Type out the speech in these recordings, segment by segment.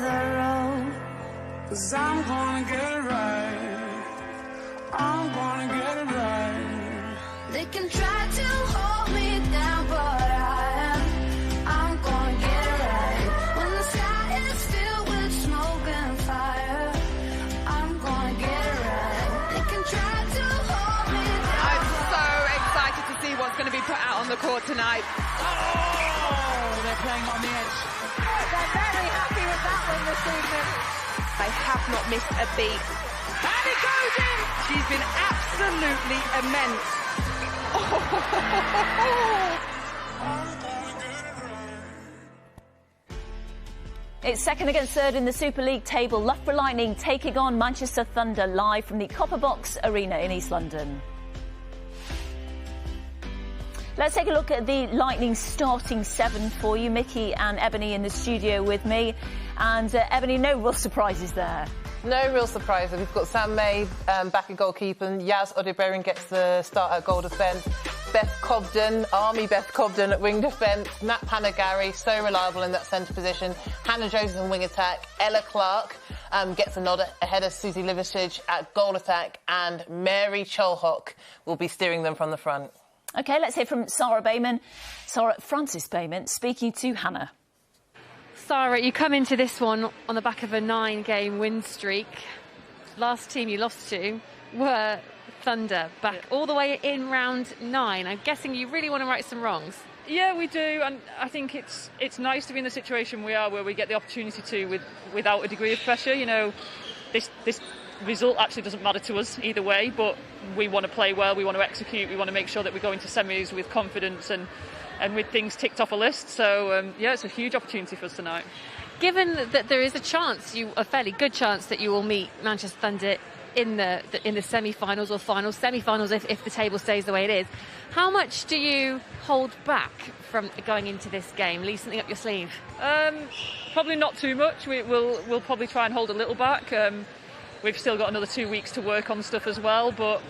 other road. 'Cause I'm gonna get it right. I'm gonna get it right. They can try to hold me down, but I'm gonna get it right. When the sky is filled with smoke and fire, I'm gonna get it right. They can try to hold me down. I'm so excited to see what's going to be put out on the court tonight. Oh, they're playing on the edge. They're very happy with that one this evening. They have not missed a beat. And it goes in! She's been absolutely immense. It's second against third in the Super League table. Loughborough Lightning taking on Manchester Thunder live from the Copper Box Arena in East London. Let's take a look at the Lightning starting seven for you. Mickey and Ebony in the studio with me. And Ebony, no real surprises there. No real surprises. We've got Sam May back at goalkeeper, and Yaz Odeberin gets the start at goal defence. Beth Cobden, Army Beth Cobden at wing defence. Nat Panagari, so reliable in that centre position. Hannah Joseph in wing attack. Ella Clark gets a nod ahead of Susie Liversidge at goal attack. And Mary Cholhock will be steering them from the front. OK, let's hear from Frances Bayman, speaking to Hannah. Sarah, you come into this one on the back of a 9-game win streak. Last team you lost to were Thunder, back all the way in round 9. I'm guessing you really want to right some wrongs. Yeah, we do, and I think it's nice to be in the situation we are, where we get the opportunity to without a degree of pressure. You know, this result actually doesn't matter to us either way, but we want to play well, we want to execute, we want to make sure that we go into semis with confidence and with things ticked off a list. So, yeah, it's a huge opportunity for us tonight. Given that there is a fairly good chance that you will meet Manchester Thunder in the semi-finals or finals, semi-finals if the table stays the way it is, how much do you hold back from going into this game? Leave something up your sleeve? Probably not too much. We'll probably try and hold a little back. We've still got another 2 weeks to work on stuff as well, but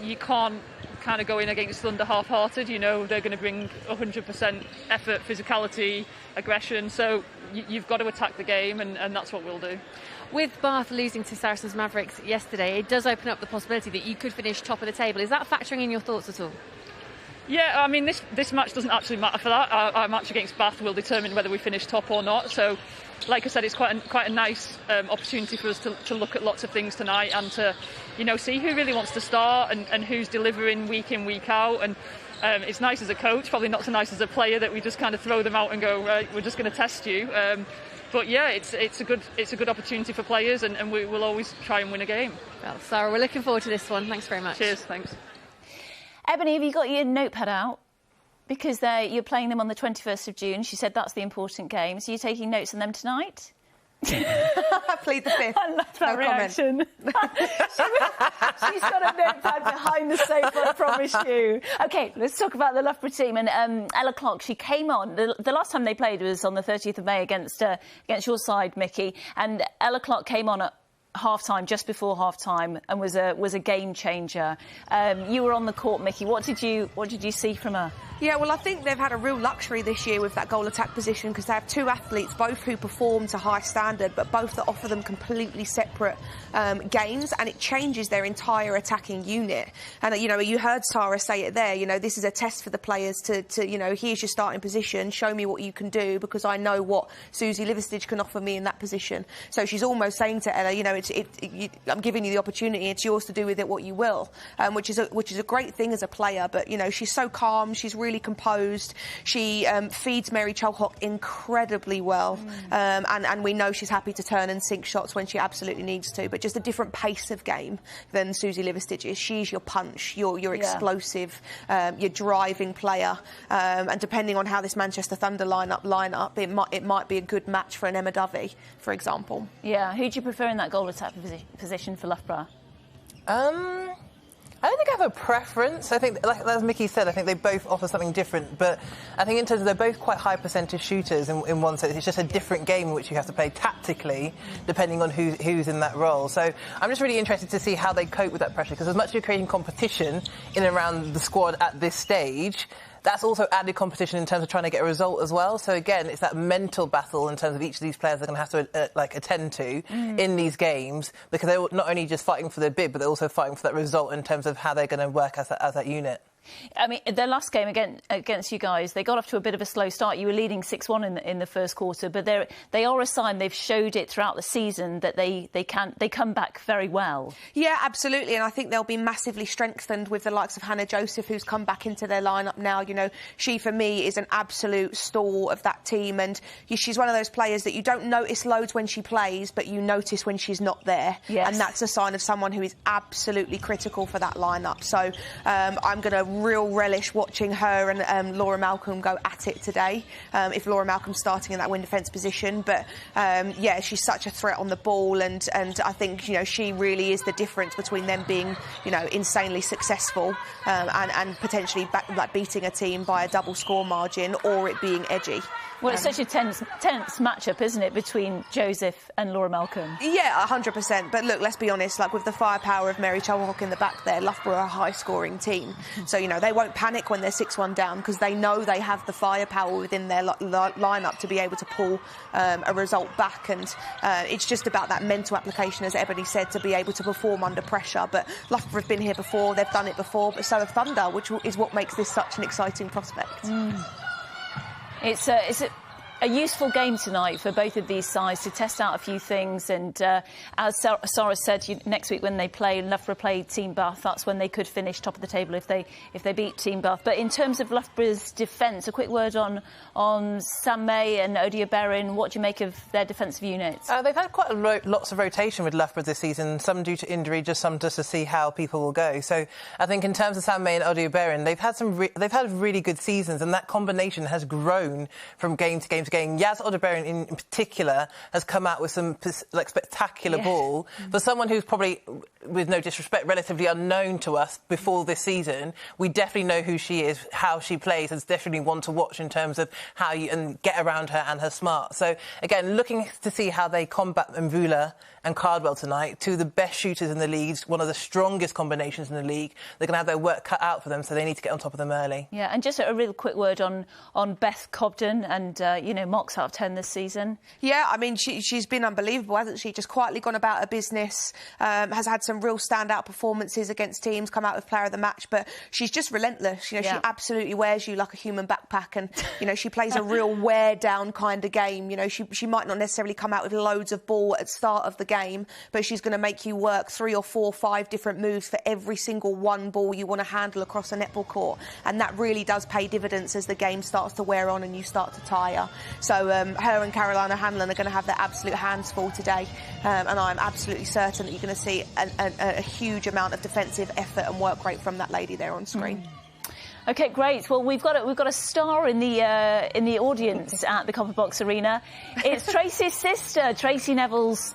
you can't kind of go in against Thunder half-hearted. You know, they're going to bring 100% effort, physicality, aggression, so you've got to attack the game, and that's what we'll do. With Bath losing to Saracens Mavericks yesterday, it does open up the possibility that you could finish top of the table. Is that factoring in your thoughts at all? Yeah, I mean, this match doesn't actually matter for that. Our match against Bath will determine whether we finish top or not. So, like I said, it's quite a nice opportunity for us to look at lots of things tonight and to, you know, see who really wants to start and who's delivering week in, week out. And it's nice as a coach, probably not so nice as a player, that we just kind of throw them out and go, right, we're just going to test you. But yeah, it's a good opportunity for players, and we will always try and win a game. Well, Sarah, we're looking forward to this one. Thanks very much. Cheers, thanks. Ebony, have you got your notepad out? Because you're playing them on the 21st of June. She said that's the important game. So you're taking notes on them tonight? Plead the fifth. I love that reaction. She's got a notepad behind the sofa, I promise you. OK, let's talk about the Loughborough team. And Ella Clark, she came on. The last time they played was on the 30th of May against your side, Mickey. And Ella Clark came on at half-time, just before half-time, and was a game changer. You were on the court, Mickey. What did you see from her? Yeah, well, I think they've had a real luxury this year with that goal attack position, because they have two athletes, both who perform to high standard, but both that offer them completely separate games, and it changes their entire attacking unit. And, you know, you heard Sarah say it there, you know, this is a test for the players to you know, here's your starting position, show me what you can do, because I know what Susie Liversidge can offer me in that position. So she's almost saying to Ella, you know, I'm giving you the opportunity, it's yours to do with it what you will, which is a great thing as a player. But, you know, she's so calm, she's really composed. She feeds Mary Cholhock incredibly well, and we know she's happy to turn and sink shots when she absolutely needs to, but just a different pace of game than Susie Liversidge is. She's your punch, your explosive, your driving player, and depending on how this Manchester Thunder line up, it might be a good match for an Emma Dovey, for example. Yeah, who do you prefer in that goal attack position for Loughborough? I don't think I have a preference. I think, like as Mickey said, I think they both offer something different. But I think in terms of they're both quite high percentage shooters in one sense. It's just a different game in which you have to play tactically, depending on who's in that role. So I'm just really interested to see how they cope with that pressure. Because as much as you're creating competition in and around the squad at this stage, that's also added competition in terms of trying to get a result as well. So again, it's that mental battle in terms of each of these players they're going to have to attend to in these games, because they're not only just fighting for their bid, but they're also fighting for that result in terms of how they're going to work as that unit. I mean, their last game against you guys, they got off to a bit of a slow start. You were leading 6-1 in the first quarter, but they are a sign. They've showed it throughout the season that they come back very well. Yeah, absolutely, and I think they'll be massively strengthened with the likes of Hannah Joseph, who's come back into their lineup now. You know, she for me is an absolute stalwart of that team, and she's one of those players that you don't notice loads when she plays, but you notice when she's not there. Yes. And that's a sign of someone who is absolutely critical for that lineup. So I'm going to real relish watching her and Laura Malcolm go at it today, if Laura Malcolm's starting in that wing defence position. But yeah, she's such a threat on the ball, and I think, you know, she really is the difference between them being, you know, insanely successful and potentially beating a team by a double score margin, or it being edgy. Well, it's such a tense matchup, isn't it, between Joseph and Laura Malcolm? Yeah, 100%. But look, let's be honest, like with the firepower of Mary Cholhock in the back there, Loughborough are a high-scoring team. So, you know, they won't panic when they're 6-1 down, because they know they have the firepower within their lineup to be able to pull a result back. And it's just about that mental application, as Ebony said, to be able to perform under pressure. But Loughborough have been here before, they've done it before, but so have Thunder, which is what makes this such an exciting prospect. It's a useful game tonight for both of these sides to test out a few things, and as Sarah said, next week when they play, Loughborough play Team Bath, that's when they could finish top of the table if they beat Team Bath. But in terms of Loughborough's defence, a quick word on Sam May and Odia Berrin. What do you make of their defensive units? They've had quite lots of rotation with Loughborough this season, some due to injury, some just to see how people will go. So I think in terms of Sam May and Odia Berrin, they've had really good seasons, and that combination has grown from game to game to game. Yaz Odeberrin in particular has come out with some spectacular ball. For someone who's probably, with no disrespect, relatively unknown to us before this season, we definitely know who she is, how she plays, and it's definitely one to watch in terms of how you get around her and her smart. So again, looking to see how they combat Mvula and Cardwell tonight, two of the best shooters in the league, one of the strongest combinations in the league. They're going to have their work cut out for them, so they need to get on top of them early. Yeah, and just a real quick word on Beth Cobden and, you know, Mox out of 10 this season. Yeah, I mean, she's been unbelievable, hasn't she? Just quietly gone about her business, has had some real standout performances against teams, come out with player of the match, but she's just relentless. You know, she absolutely wears you like a human backpack, and, you know, she plays a real wear-down kind of game. You know, she might not necessarily come out with loads of ball at the start of the game, but she's going to make you work 3 or 4 or 5 different moves for every single one ball you want to handle across a netball court, and that really does pay dividends as the game starts to wear on and you start to tire. So her and Carolina Hanlon are going to have their absolute hands full today, and I'm absolutely certain that you're going to see a huge amount of defensive effort and work rate from that lady there on screen. OK, great. Well, we've got a star in the audience at the Copper Box Arena. It's Tracy's sister, Tracy Neville's.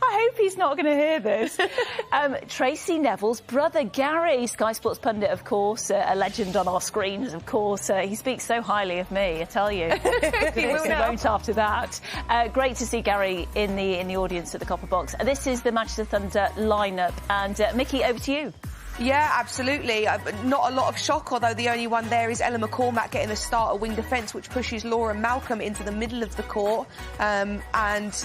I hope he's not going to hear this. Tracy Neville's brother, Gary, Sky Sports pundit, of course, a legend on our screens, of course. He speaks so highly of me, I tell you. He won't after that. Great to see Gary in the audience at the Copper Box. This is the Manchester Thunder lineup, and Mickey, over to you. Yeah, absolutely. Not a lot of shock, although the only one there is Ella McCormack getting a start at wing defence, which pushes Laura Malcolm into the middle of the court. And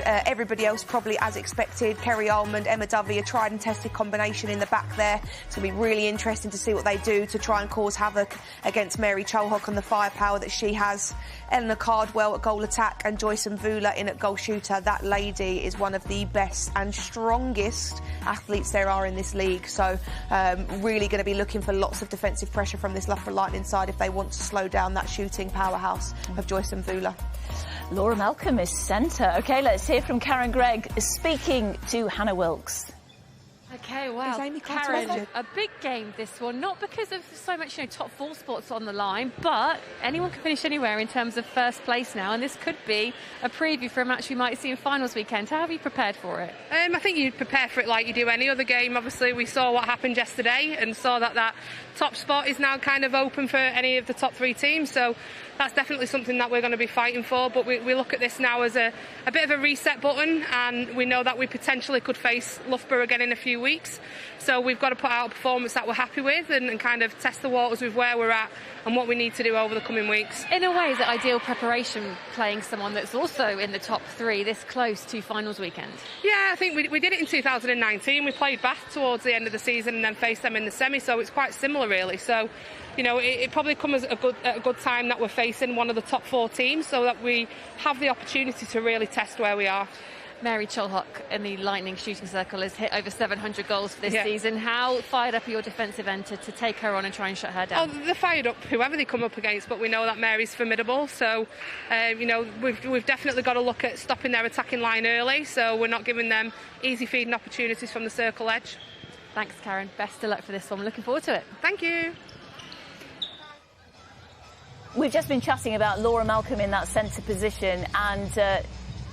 everybody else probably as expected. Kerry Almond, Emma Dovey, a tried and tested combination in the back there. It's going to be really interesting to see what they do to try and cause havoc against Mary Cholhock and the firepower that she has. Eleanor Cardwell at goal attack and Joyce Mvula in at goal shooter. That lady is one of the best and strongest athletes there are in this league. So really going to be looking for lots of defensive pressure from this Loughborough Lightning side if they want to slow down that shooting powerhouse of Joyce Mvula. Laura Malcolm is centre. OK, let's hear from Karen Gregg speaking to Hannah Wilkes. OK, well, Karen, a big game this one, not because of so much, top 4 spots on the line, but anyone can finish anywhere in terms of first place now, and this could be a preview for a match we might see in finals weekend. How have you prepared for it? I think you prepare for it like you do any other game. Obviously, we saw what happened yesterday and saw that top spot is now kind of open for any of the top 3 teams, so that's definitely something that we're going to be fighting for. But we look at this now as a bit of a reset button, and we know that we potentially could face Loughborough again in a few weeks. So we've got to put out a performance that we're happy with and kind of test the waters with where we're at and what we need to do over the coming weeks. In a way, is it ideal preparation playing someone that's also in the top 3 this close to finals weekend? Yeah, I think we did it in 2019. We played Bath towards the end of the season and then faced them in the semi, so it's quite similar really. So, you know, it probably comes at a good time that we're facing one of the top 4 teams so that we have the opportunity to really test where we are. Mary Cholhock in the Lightning shooting circle has hit over 700 goals for this season. How fired up are your defensive end to take her on and try and shut her down? Oh, they're fired up, whoever they come up against, but we know that Mary's formidable. So, you know, we've definitely got to look at stopping their attacking line early, so we're not giving them easy feeding opportunities from the circle edge. Thanks, Karen. Best of luck for this one. Looking forward to it. Thank you. We've just been chatting about Laura Malcolm in that centre position, and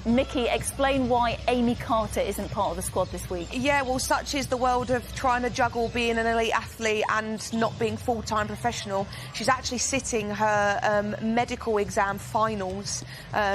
Mickey, explain why Amy Carter isn't part of the squad this week. Yeah, well, such is the world of trying to juggle being an elite athlete and not being full-time professional. She's actually sitting her medical exam finals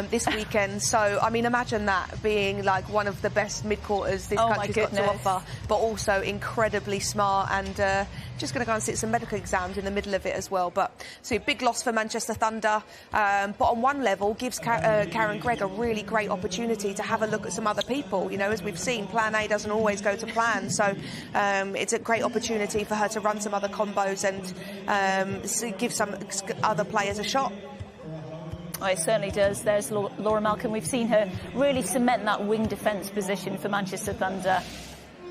this weekend. So, I mean, imagine that being like one of the best mid-quarters this country's got to offer, but also incredibly smart and just going to go and sit some medical exams in the middle of it as well. But so big loss for Manchester Thunder, but on one level gives Karen Gregg a really great opportunity to have a look at some other people. You know, as we've seen, plan A doesn't always go to plan, so it's a great opportunity for her to run some other combos and give some other players a shot. Oh, it certainly does. There's Laura Malcolm. We've seen her really cement that wing defence position for Manchester Thunder.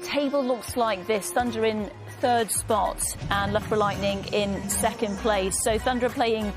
Table looks like this. Thunder in 3rd spot and Loughborough Lightning in 2nd place. So Thunder are playing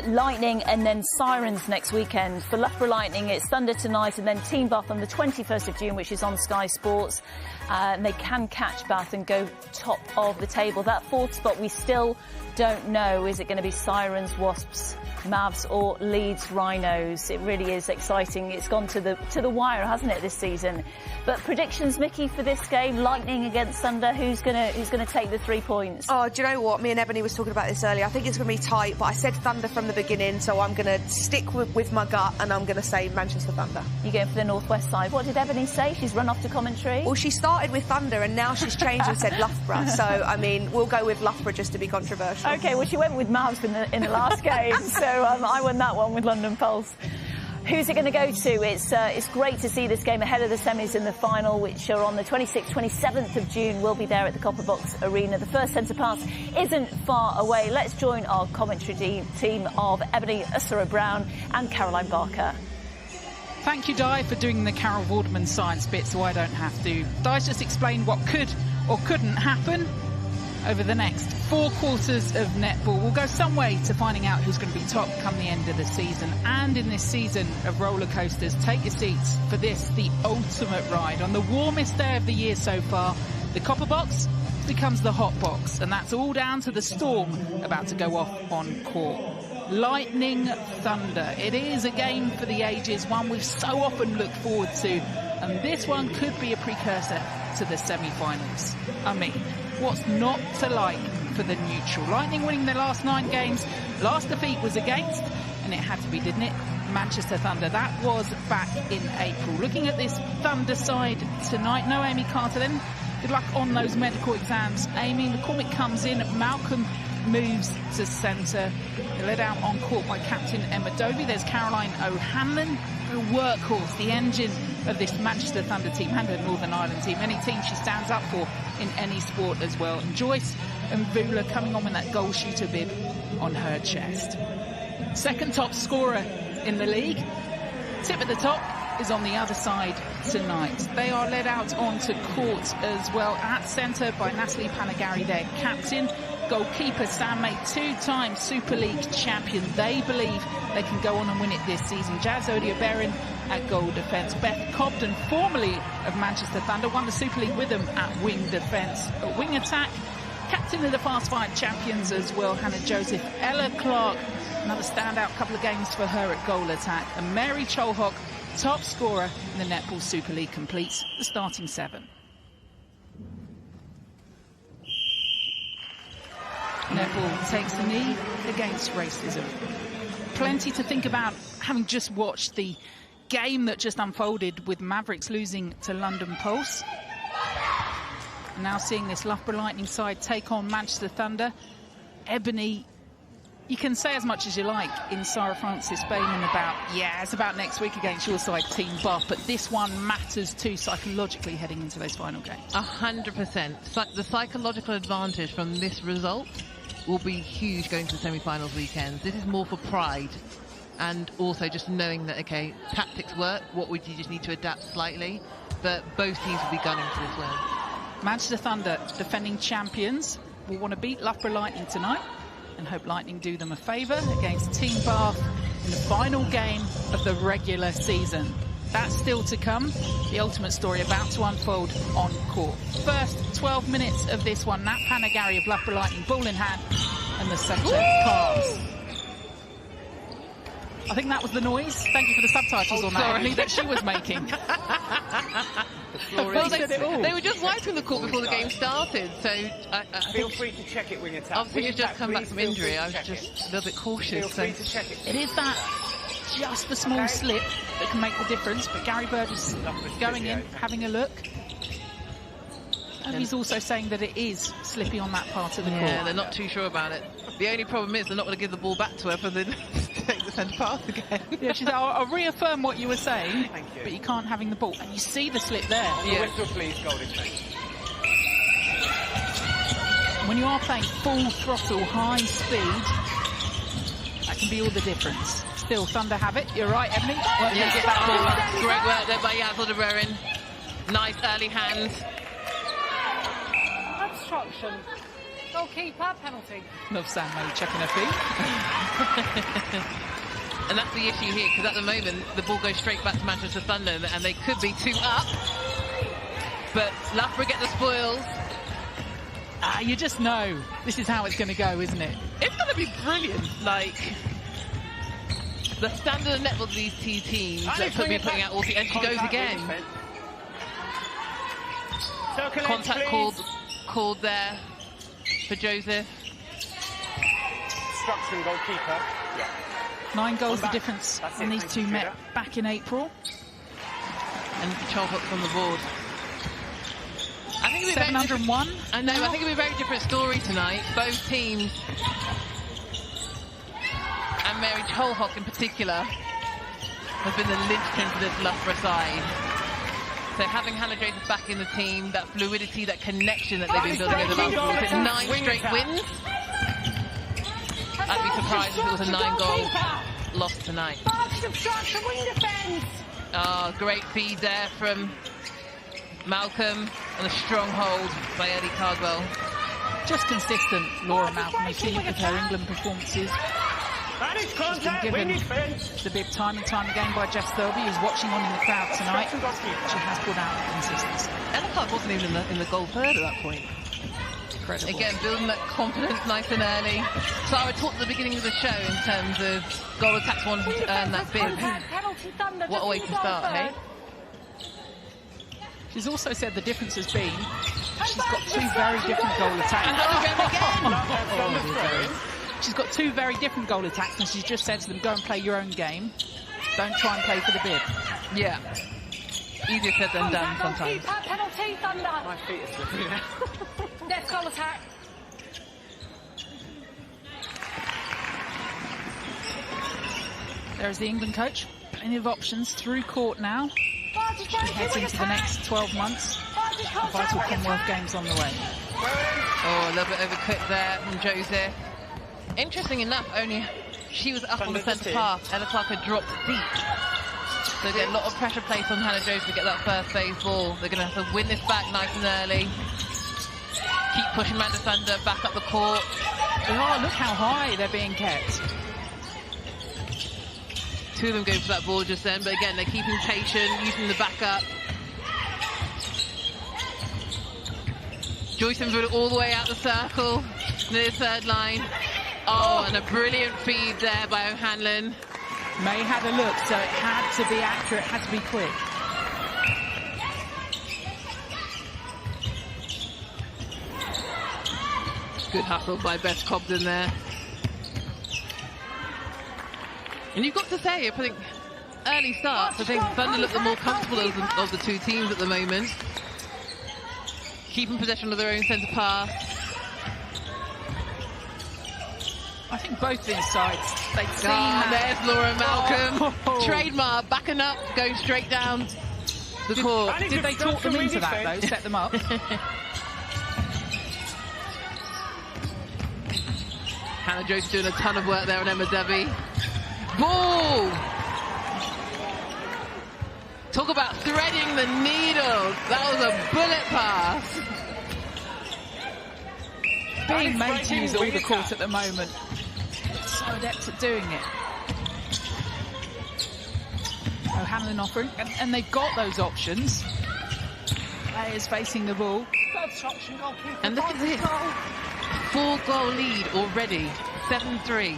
Lightning and then Sirens next weekend. For Loughborough Lightning, it's Thunder tonight and then Team Bath on the 21st of June, which is on Sky Sports. And they can catch Bath and go top of the table. That 4th spot we still don't know. Is it going to be Sirens, Wasps, Mavs or Leeds Rhinos? It really is exciting. It's gone to the wire, hasn't it, this season? But predictions, Mickey, for this game, Lightning against Thunder, who's gonna take the 3 points? Oh, do you know what? Me and Ebony was talking about this earlier. I think it's going to be tight, but I said Thunder from the beginning, so I'm going to stick with my gut and I'm going to say Manchester Thunder. You're going for the northwest side. What did Ebony say? She's run off to commentary? Well, she started with Thunder and now she's changed and said Loughborough. So, I mean, we'll go with Loughborough just to be controversial. OK, well, she went with Mavs in the last game, so I won that one with London Pulse. Who's it going to go to? It's great to see this game ahead of the semis in the final, which are on the 26th, 27th of June. We'll be there at the Copper Box Arena. The first centre pass isn't far away. Let's join our commentary team of Ebony Ussera-Brown and Caroline Barker. Thank you, Di, for doing the Carol Vorderman science bit so I don't have to. Di's just explained what could or couldn't happen over the next 4 quarters of netball. Will go some way to finding out who's going to be top come the end of the season. And in this season of roller coasters, take your seats for this, the ultimate ride. On the warmest day of the year so far, the Copper Box becomes the Hot Box, and that's all down to the storm about to go off on court. Lightning Thunder. It is a game for the ages, one we've so often looked forward to, and this one could be a precursor to the semi-finals. I mean, what's not to like for the neutral? Lightning winning their last 9 games. Last defeat was against, and it had to be, didn't it, Manchester Thunder. That was back in April. Looking at this Thunder side tonight, no Amy Carter then. Good luck on those medical exams, Amy. McCormick comes in, Malcolm moves to centre. They're led out on court by captain Emma Dovey. There's Caroline O'Hanlon, the workhorse, the engine of this Manchester Thunder team and the Northern Ireland team. Any team she stands up for in any sport as well. And Joyce and Vula coming on with that goal shooter bib on her chest. Second top scorer in the league. Tip at the top is on the other side tonight. They are led out onto court as well at centre by Natalie Panagari, their captain. Goalkeeper Sam May, 2-time Super League champion. They believe they can go on and win it this season. Jazz Odia-Berin at goal defence. Beth Cobden, formerly of Manchester Thunder, won the Super League with them at wing defence. At wing attack, captain of the Fast Five champions as well, Hannah Joseph. Ella Clark, another standout couple of games for her at goal attack. And Mary Cholhock, top scorer in the Netball Super League, completes the starting 7. Netball takes the knee against racism. Plenty to think about, having just watched the game that just unfolded with Mavericks losing to London Pulse. And now seeing this Loughborough Lightning side take on Manchester Thunder. Ebony, you can say as much as you like in Sarah Francis Bayman about, yeah, it's about next week against your side, Team Bath, but this one matters too psychologically heading into those final games. 100%. The psychological advantage from this result will be huge going to the semi-finals weekends. This is more for pride and also just knowing that, okay, tactics work, what would you just need to adapt slightly, but both teams will be gunning for this win. Manchester Thunder, defending champions, will want to beat Loughborough Lightning tonight and hope Lightning do them a favour against Team Bath in the final game of the regular season. That's still to come. The ultimate story about to unfold on court. First 12 minutes of this one. Nat Panagari of Loughborough Lightning, ball in hand, and the centre pass. I think that was the noise. Thank you for the subtitles on that, Emily, that she was making. Well, they were just wiping the court before the game started, so I feel free to check it when you're tapped. Obviously, she's just come back from injury. I was just a little bit cautious. Feel free to check it. It is that just the small slip that can make the difference, but Gary Bird is going in, having a look. And he's also saying that it is slippy on that part of the court. Yeah, they're not too sure about it. The only problem is they're not going to give the ball back to her for the take the centre pass again. Yeah, she said, I'll reaffirm what you were saying, but you can't having the ball. And you see the slip there. Yeah. Whistle, please, Golden State. When you are playing full throttle, high speed, that can be all the difference. Still, Thunder have it. You're right, Ebony. Yeah, get that ball. Great work there by Yaz Alderbarian. Nice early hands. Obstruction. Goalkeeper, penalty. Love Sam May checking her feet. And that's the issue here, because at the moment, the ball goes straight back to Manchester Thunder, and they could be 2 up. But Loughborough get the spoils. You just know this is how it's going to go, isn't it? It's going to be brilliant. Like, the standard of netball of these two teams that could be putting out all the... And she goes again. Contact called there for Joseph. Obstruction, goalkeeper. Yeah. 9 goals the difference when these two met back in April. And Chalhook's on the board. I think 701. I know. I think it'll be a very different story tonight. Both teams, and Mary Chalhook in particular, has been the linchpin for this Loughborough side. So having Hannah Joseph back in the team, that fluidity, that connection that they've been building over the last 9 straight wins. I'd be surprised if it was a 9-goal loss tonight. Oh, great feed there from Malcolm, and a strong hold by Eddie Cardwell. Just consistent, Laura Malcolm. You see with her England performances. She's been given the bib time and time again by Jess Thirlby, who's watching on in the crowd tonight. She has put out consistency. Ella Clark wasn't even in the goal third at that point. Incredible. Again, building that confidence nice and early. So I talked at the beginning of the show in terms of goal attacks wanting to earn that bib. What a way to start, hey? She's also said the difference has been she's got 2 very different goal attacks. She's got 2 very different goal attacks, and she's just said to them, go and play your own game. Don't try and play for the bib. Yeah. Easier said than done sometimes. Penalty, Thunder. My feet are slipping now. Next goal attack. There's the England coach. Plenty of options through court now. She heads into the next 12 months. The vital Commonwealth Games on the way. Oh, a little bit overcooked there from Joseph. Interesting enough, only she was up on the centre path. Ella Clark had dropped deep. So get a lot of pressure placed on Hannah Joseph to get that first phase ball. They're going to have to win this back nice and early. Keep pushing Manchester Thunder back up the court. Oh, look how high they're being kept. 2 of them go for that ball just then, but again, they're keeping patient, using the backup. Joyce put it all the way out the circle, near the 3rd line. Oh, and a brilliant feed there by O'Hanlon. May had a look, so it had to be accurate, had to be quick. Good hustle by Beth Cobden there. And you've got to say, I think, early starts, I think Thunder look the more comfortable of the 2 teams at the moment. keeping possession of their own centre pass. I think both these sides, they've seen that. There's Laura Malcolm. Trademark, backing up, going straight down the court. Did they talk them into that, though? Set them up? Hannah Jones doing a ton of work there on Emma Debbie. Ball! Talk about threading the needle. That was a bullet pass. Being made to use all the court at the moment. So adept at doing it. O'Hanlon offering, and they've got those options. Players facing the ball. And look at this. 4-goal lead already. 7-3.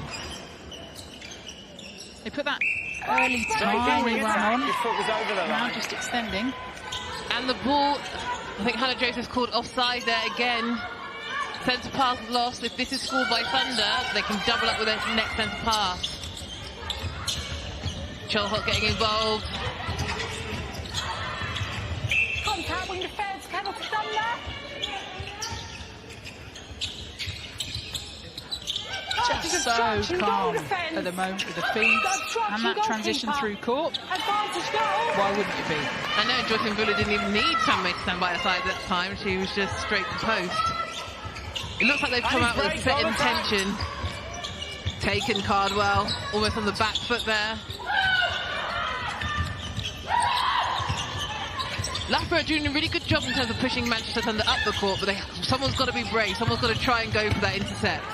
They put that early time we ran on. Your foot was over the line. Now just extending. And the ball, I think Hannah Joseph's called offside there again. Centre pass lost. If this is scored by Thunder, they can double up with their next centre pass. Cholhot getting involved. Contact wing defence, penalty Thunder. Just so calm at the moment with the feeds and that transition through court. Why wouldn't it be? I know Joyce Mbula didn't even need Sammeh to stand by her side at that time. She was just straight to post. It looks like they've come out with a set intention. Taken Cardwell, almost on the back foot there. Loughborough are doing a really good job in terms of pushing Manchester Thunder up the court, but someone's got to be brave. Someone's got to try and go for that intercept.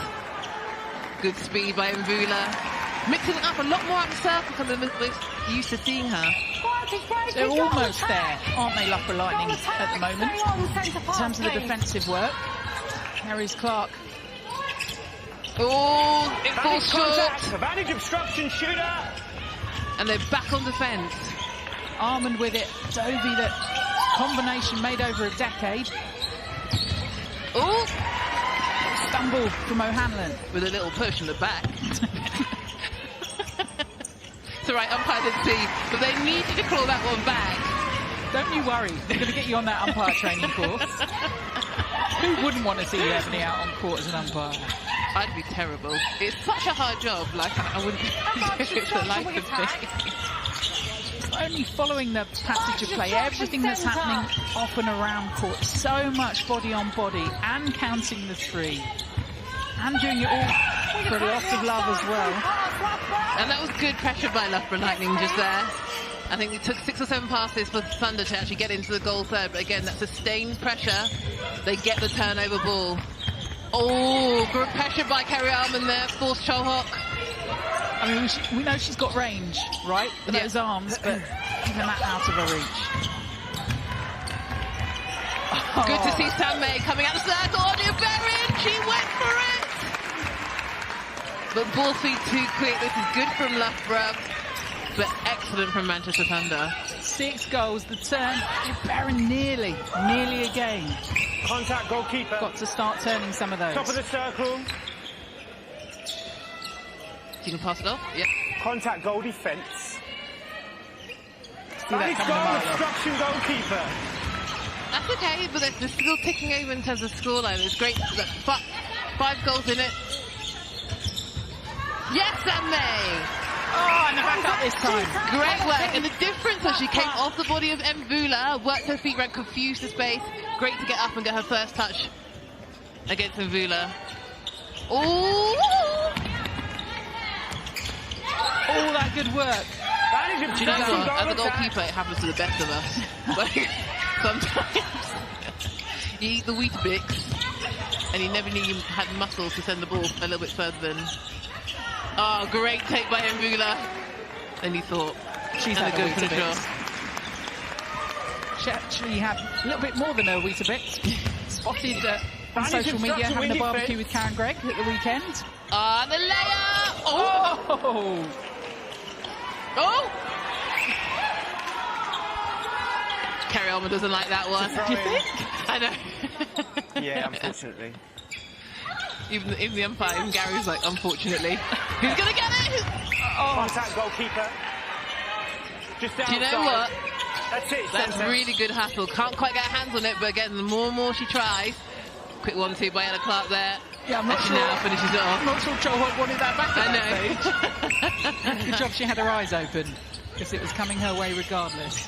Good speed by Mbula. Mixing it up a lot more out of the circle than we're used to seeing her. They're almost there, aren't they, Loughborough Lightning, at the moment, in terms of the defensive work. Harry's Clark. Oh, it falls short. Advantage obstruction, shooter. And they're back on defence. Armand with it. Dovey, that combination made over a decade. Oh! Stumble from O'Hanlon. With a little push in the back. It's all right, umpire didn't see, but they need you to claw that one back. Don't you worry, they're going to get you on that umpire training course. Who wouldn't want to see Ebony out on court as an umpire? I'd be terrible. It's such a hard job, like I wouldn't do it for the life of me. Only following the passage of play, everything that's happening off and around court, so much body on body, and counting the three, and doing it all for lots of love as well. And that was good pressure by Loughborough Lightning just there. I think it took 6 or 7 passes for Thunder to actually get into the goal third, but again, that sustained pressure, they get the turnover ball. Oh, good pressure by Kerry Armand there, forced Cholhot. I mean, we know she's got range, right, with those arms, but even that out of her reach. Oh. Good to see Sammeh coming out the circle. Audia Berrin, she went for it! But ball speed too quick. This is good from Loughborough, but excellent from Manchester Thunder. 6 goals, the turn. Berrin nearly again. Contact goalkeeper. Got to start turning some of those. Top of the circle. You can pass it off. Yep. Contact goal defence. That is goal obstruction goalkeeper. That's okay, but they're still ticking over in terms of scoreline. It's great. 5 goals in it. Yes, Sammeh! Oh, and back up this time. Great work. And the difference was she came off the body of Mbula, worked her feet around, confused the space. Great to get up and get her first touch against Mbula. Oh! All that good work. Do you know what? As a goalkeeper, it happens to the best of us. Like, sometimes you eat the Weetabix and you never knew you had muscles to send the ball a little bit further than. Oh, great take by Mbula. And you thought, she's had a good finish. She actually had a little bit more than a Weetabix. Spotted on social media having a barbecue with Karen Gregg at the weekend. Ah, the layup! Oh! Oh! Kerry Armand doesn't like that one. Do you think? I know. Yeah, unfortunately. Even the umpire, even Gary's like, unfortunately. Who's gonna get it? Oh. Contact goalkeeper. Just Do outside. you know what? That's it. That's centre. really good hustle. Can't quite get hands on it, but again, the more and more she tries. Quick 1-2 by Ella Clark there. Yeah, I'm not and she sure. now finishes it off. I'm not sure Joel Hoyt wanted that back at I that stage. Good job she had her eyes open, because it was coming her way regardless.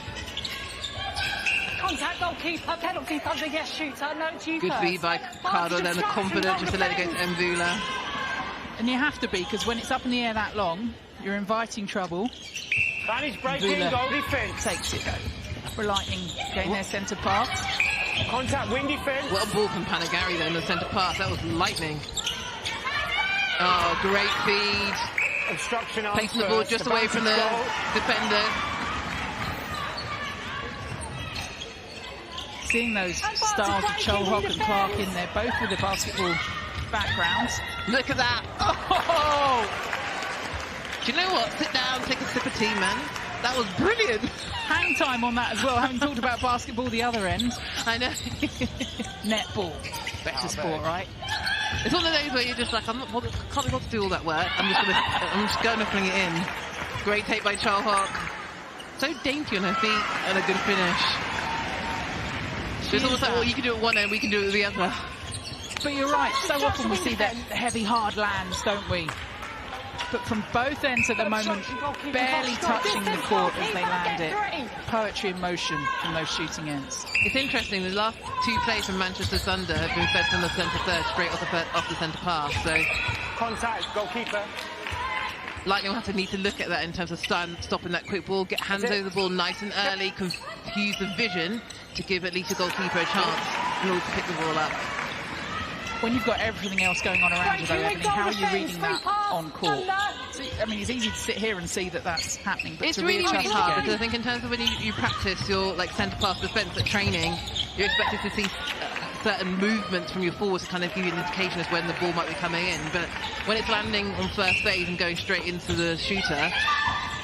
Contact goalkeeper, penalty Thunder, yes, shooter. No, it's you Good first. feed by Cardo, then the confidence just to let it go to Mbula. And you have to be, because when it's up in the air that long, you're inviting trouble. Spanish breaking Mbula goal defence. takes it though. For Lightning getting their centre pass. Contact wing defence. What a ball from Panagari though in the centre pass. That was lightning. Oh, great feed. Obstruction on Placing the ball first. just away from the goal. defender. Seeing those stars of Cholhock and Clark in there, both with the basketball backgrounds. Look at that. Oh! Do you know what? Sit down, take a sip of tea, man. That was brilliant. Hang time on that as well, having talked about basketball the other end. I know. Netball. Better sport, right? It's one of those where you're just like, can't be bothered to do all that work. I'm just going to fling it in. Great take by Cholhock. So dainty on her feet and a good finish. It's almost like, well, you can do it one end, we can do it with the other. But you're right, so often we see that heavy, hard lands, don't we? But from both ends at the moment, barely touching the court as they land it. Poetry in motion from those shooting ends. It's interesting, the last two plays from Manchester Thunder have been fed from the centre third, straight off the centre pass. So Contact goalkeeper. Lightning will have to need to look at that in terms of stopping that quick ball, get hands over the ball nice and early, confuse the vision to give at least a goalkeeper a chance in order to pick the ball up. When you've got everything else going on around you, though, Ebony, how are you reading that on court? See, I mean, it's easy to sit here and see that that's happening, but It's to really, really readjust hard again- because I think in terms of when you practice your centre pass defence at training, you're expected to see certain movements from your forwards to kind of give you an indication as when the ball might be coming in. But when it's landing on first phase and going straight into the shooter, at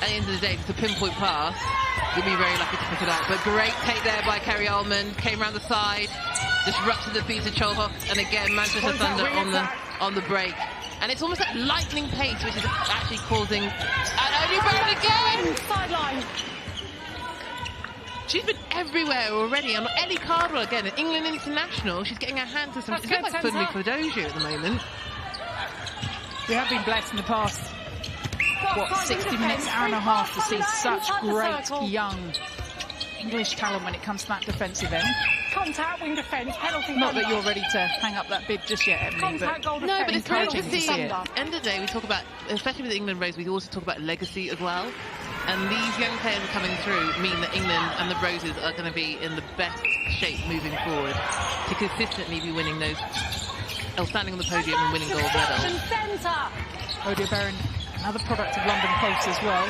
the end of the day, if it's a pinpoint pass, you'll be very lucky to pick it up. But great take there by Kerry Ullman, came around the side, disrupted the feet of Cholhock, and again Manchester Thunder on the break. And it's almost like lightning pace, which is actually causing an only burn again. Sideline. She's been everywhere already. And Ellie Cardwell again, an England international. She's getting her hands to some. It's a bit like Funmi Fodoju at the moment. We have been blessed in the past, 60 minutes, hour and a half, to see such great young English talent when it comes to that defensive end. Contact, wing defence, penalty. Not that you're ready to hang up that bid just yet, Emily, but No, but it's great to encouraging to see. see it. End of the day, we talk about, especially with the England Rose, we also talk about legacy as well. And these young players are coming through mean that England and the Roses are going to be in the best shape moving forward to consistently be winning those, standing on the podium and winning gold medals. Odia Berrin, another product of London Pulse as well.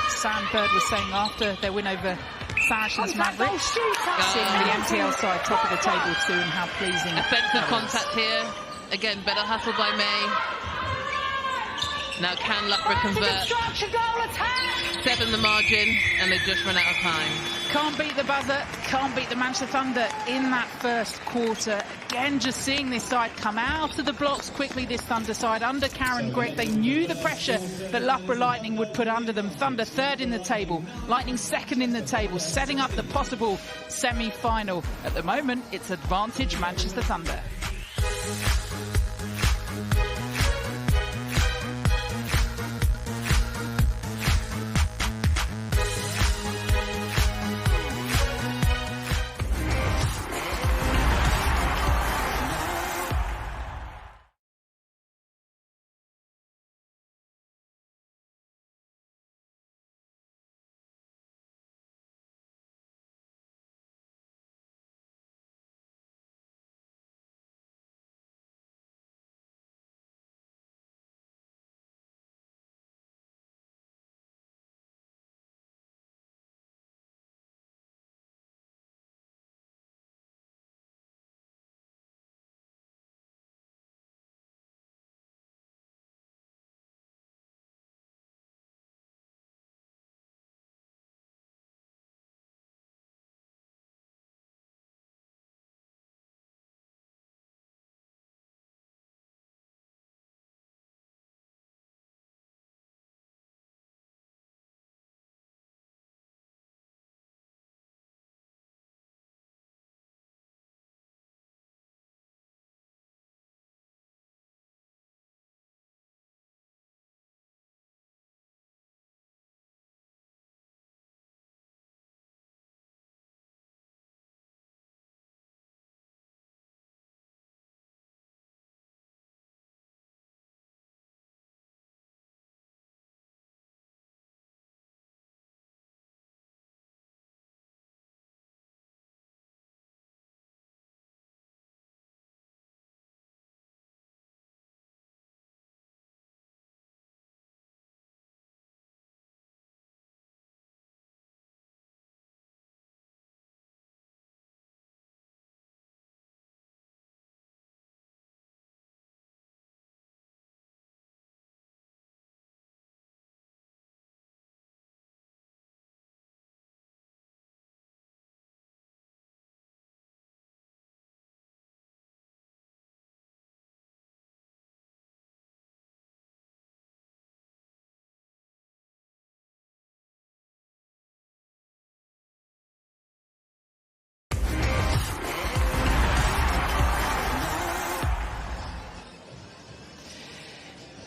Sam Bird was saying after their win over Saracens Mavericks, seeing the MTL side top of the table too, and how pleasing. Offensive contact here. Again, better hustle by May. Now can Loughborough convert? 7 the margin, and they've just run out of time. Can't beat the buzzer, can't beat the Manchester Thunder in that first quarter. Again, just seeing this side come out of the blocks quickly, this Thunder side, under Karen Gregg. They knew the pressure that Loughborough Lightning would put under them. Thunder third in the table, Lightning second in the table, setting up the possible semi-final. At the moment, it's advantage Manchester Thunder.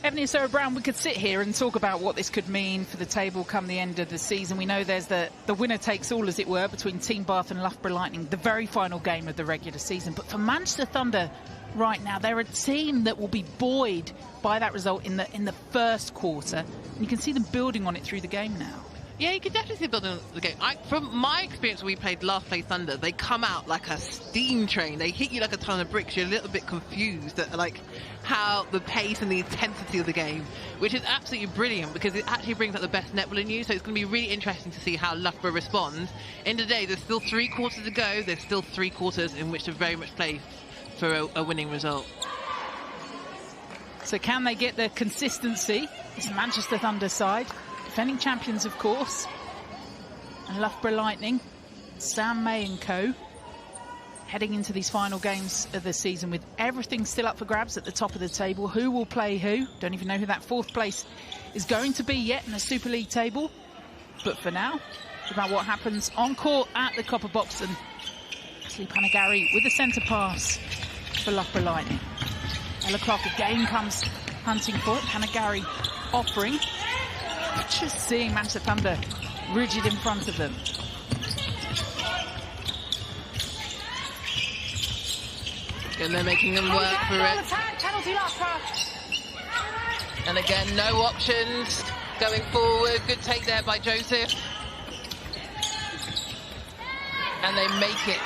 Ebony and Sarah Brown, we could sit here and talk about what this could mean for the table come the end of the season. We know there's the winner takes all, as it were, between Team Bath and Loughborough Lightning, the very final game of the regular season. But for Manchester Thunder right now, they're a team that will be buoyed by that result in the first quarter. And you can see them building on it through the game now. Yeah, you can definitely see building on the game. From my experience when we played last play Thunder, they come out like a steam train. They hit you like a ton of bricks. You're a little bit confused at like how the pace and the intensity of the game, which is absolutely brilliant because it actually brings out the best netball in you. So it's going to be really interesting to see how Loughborough responds. End of the day, there's still 3 quarters to go. There's still 3 quarters in which to very much play for a winning result. So can they get the consistency? It's a Manchester Thunder side. Defending champions, of course. And Loughborough Lightning, Sam May and co. heading into these final games of the season with everything still up for grabs at the top of the table. Who will play who? Don't even know who that 4th place is going to be yet in the Super League table. But for now, it's about what happens on court at the Copper Box. And Ashley Panagari with the centre pass for Loughborough Lightning. Ella Clark again comes hunting for it. Panagari offering. Just seeing Manchester Thunder rigid in front of them. And they're making them work for it. And again, no options going forward. Good take there by Joseph. And they make it.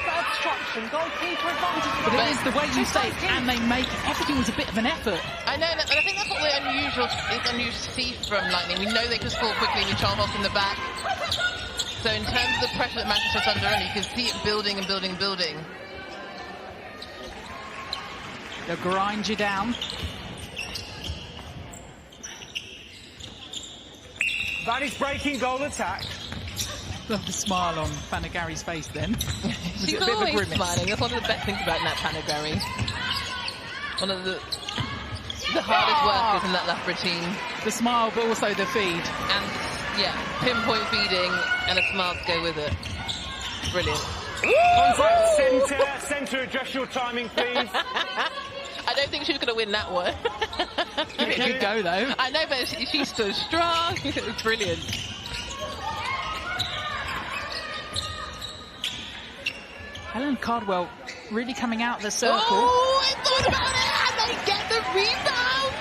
Obstruction, goalkeeper advantage. But it is the way you say it, and they make it. Everything was a bit of an effort. I know, and I think that's what we're unusual to see from Lightning. We know they can score quickly with Charles in the back. So in terms of the pressure that Manchester Thunder are under, you can see it building and building and building. They'll grind you down. Vanny's breaking goal attack. Love the smile on Panagari's face then. She's always smiling. That's one of the best things about Nat Panagari. One of the hardest workers in that Loughborough team. The smile, but also the feed. And, yeah, pinpoint feeding and a smile to go with it. Brilliant. Contact centre, adjust your timing, please. I don't think she was going to win that one. Give it a good go, though. I know, but she stood strong. It was brilliant. Helen Cardwell really coming out of the circle. Oh, I thought about it, and they get the rebound.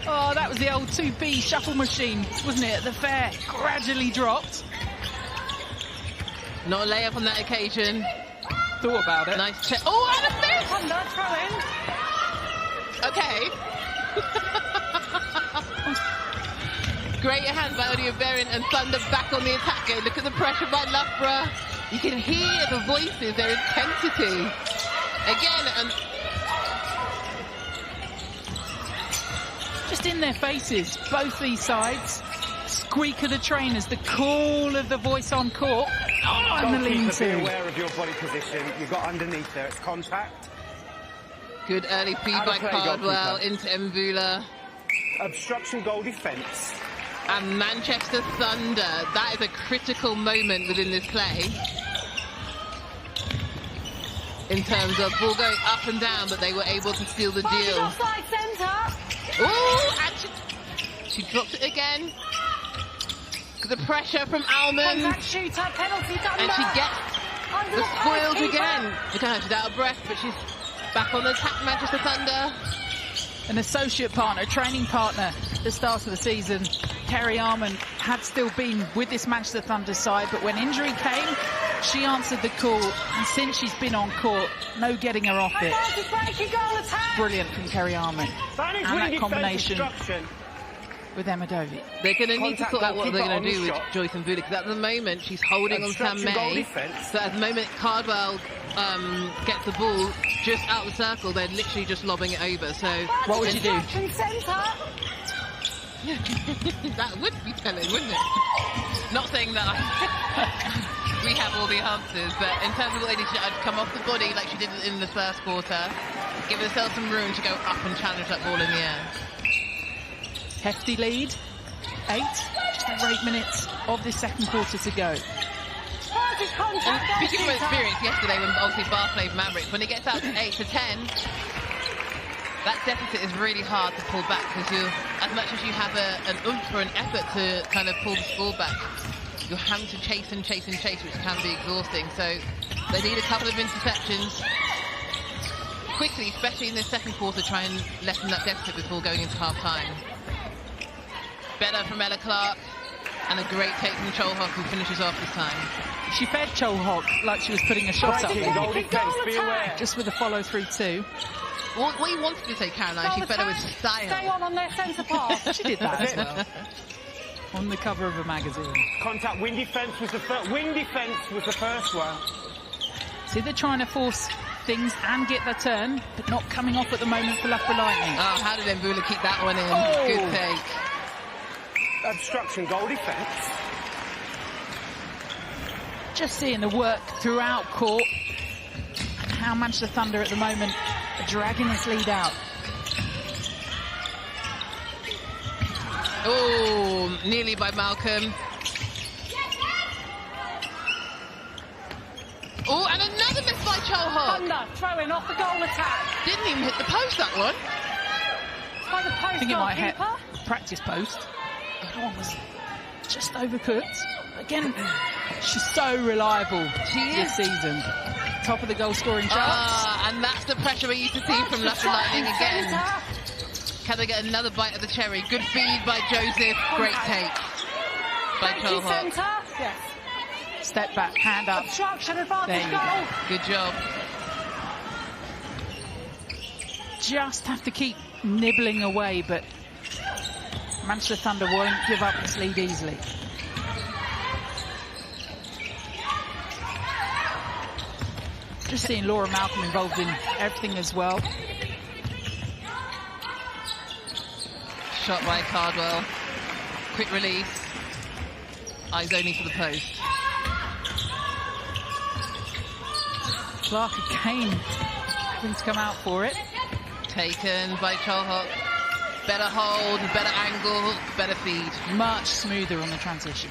Oh, that was the old 2B shuffle machine, wasn't it, at the fair? Gradually dropped. Not a layup on that occasion. Thought about it. Nice check. Oh, and a miss! Thunder Okay. Great hands by Olivia Berrin, and Thunder back on the attack game. Look at the pressure by Loughborough. You can hear the voices, their intensity. Again, and just in their faces, both these sides. Squeak of the trainers, the call of the voice on court. Oh, and the lean-to. Be aware of your body position. You've got underneath there. It's contact. Good early feed by Cardwell into Mvula. Obstruction goal defence. And Manchester Thunder, that is a critical moment within this play. In terms of ball going up and down, but they were able to steal the deal. Offside centre. Oh, and she dropped it again. The pressure from Almond. Contact shooter, penalty done. And she gets the spoils again. Look at her, she's out of breath, but she's back on the attack, Manchester Thunder. An associate partner, a training partner at the start of the season. Kerry Armand had still been with this Manchester Thunder side, but when injury came, she answered the call, and since she's been on court, no getting her off it. Brilliant from Kerry Armand. And that combination with Emma Dovey. They're going to need to sort out what they're going to do with Joyce and Buda, because at the moment she's holding on Sam May. So at the moment Cardwell gets the ball just out of the circle, they're literally just lobbing it over. So what would you do? That would be telling, wouldn't it? Not saying that we have all the answers, but in terms of what they did, I'd come off the body like she did in the first quarter, give herself some room to go up and challenge that ball in the air. Hefty lead, 8 minutes of this second quarter to go. And speaking of experience, yesterday when obviously Bath played Mavericks, when it gets out to 8 to 10, that deficit is really hard to pull back because as much as you have an oomph or an effort to kind of pull the score back, you're having to chase and chase and chase, which can be exhausting. So they need a couple of interceptions quickly, especially in the second quarter, try and lessen that deficit before going into half-time. Better from Ella Clark, and a great take from Cholhock, who finishes off this time. She fed Cholhock like she was putting a shot up. Goal defense, be aware. Just with a follow-through too. What you wanted to say, Caroline, she fed her with style. Stay on their centre pass. She did that as well. On the cover of a magazine. Contact, wing defence was the first. Wing defence was the first one. See, they're trying to force things and get their turn, but not coming off at the moment for Loughborough Lightning. Oh, how did Mbula keep that one in? Oh. Good take. Obstruction, goal defence. Just seeing the work throughout court and how Manchester Thunder at the moment are dragging this lead out. Oh, nearly by Malcolm. Oh, and another miss by Cholhock. Thunder throwing off the goal attack. Didn't even hit the post, that one. By the post I think it might hit goalkeeper. practice post. That one was just overcooked. Again, she's so reliable this season. Top of the goal scoring charts. And that's the pressure we used to see from Loughborough Lightning again. Can they get another bite of the cherry? Good feed by Joseph. Great take by Cholhock. Yes. Step back, hand up. Obstruction, There advantage you goal. go. Good job. Just have to keep nibbling away, but Manchester Thunder won't give up this lead easily. Just seeing Laura Malcolm involved in everything as well. Shot by Cardwell. Quick release. Eyes only for the post. Clark again having to come out for it. Taken by Cholhock. Better hold, better angle, better feed. Much smoother on the transition.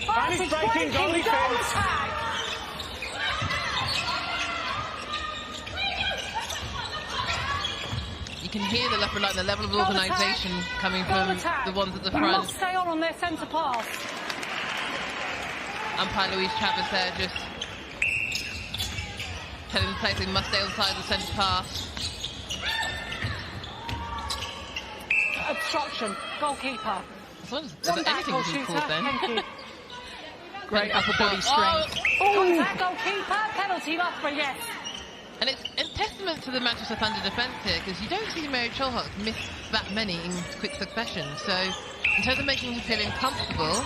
Vantage breaking, goal defence. You can hear the Loughborough Lightning, the level of organisation coming from the ones at the They front. must stay on their centre pass. Umpire Louise Chavez there just telling the players they must stay on the side of the centre pass. Obstruction, goalkeeper. As long as One back, anything goal was shooter. called then. Thank you. Great upper body strength. Contact, goalkeeper, penalty, Loughborough, yes. And it's a testament to the Manchester Thunder defence here, because you don't see Mary Cholhock miss that many in quick succession. So in terms of making her feel comfortable.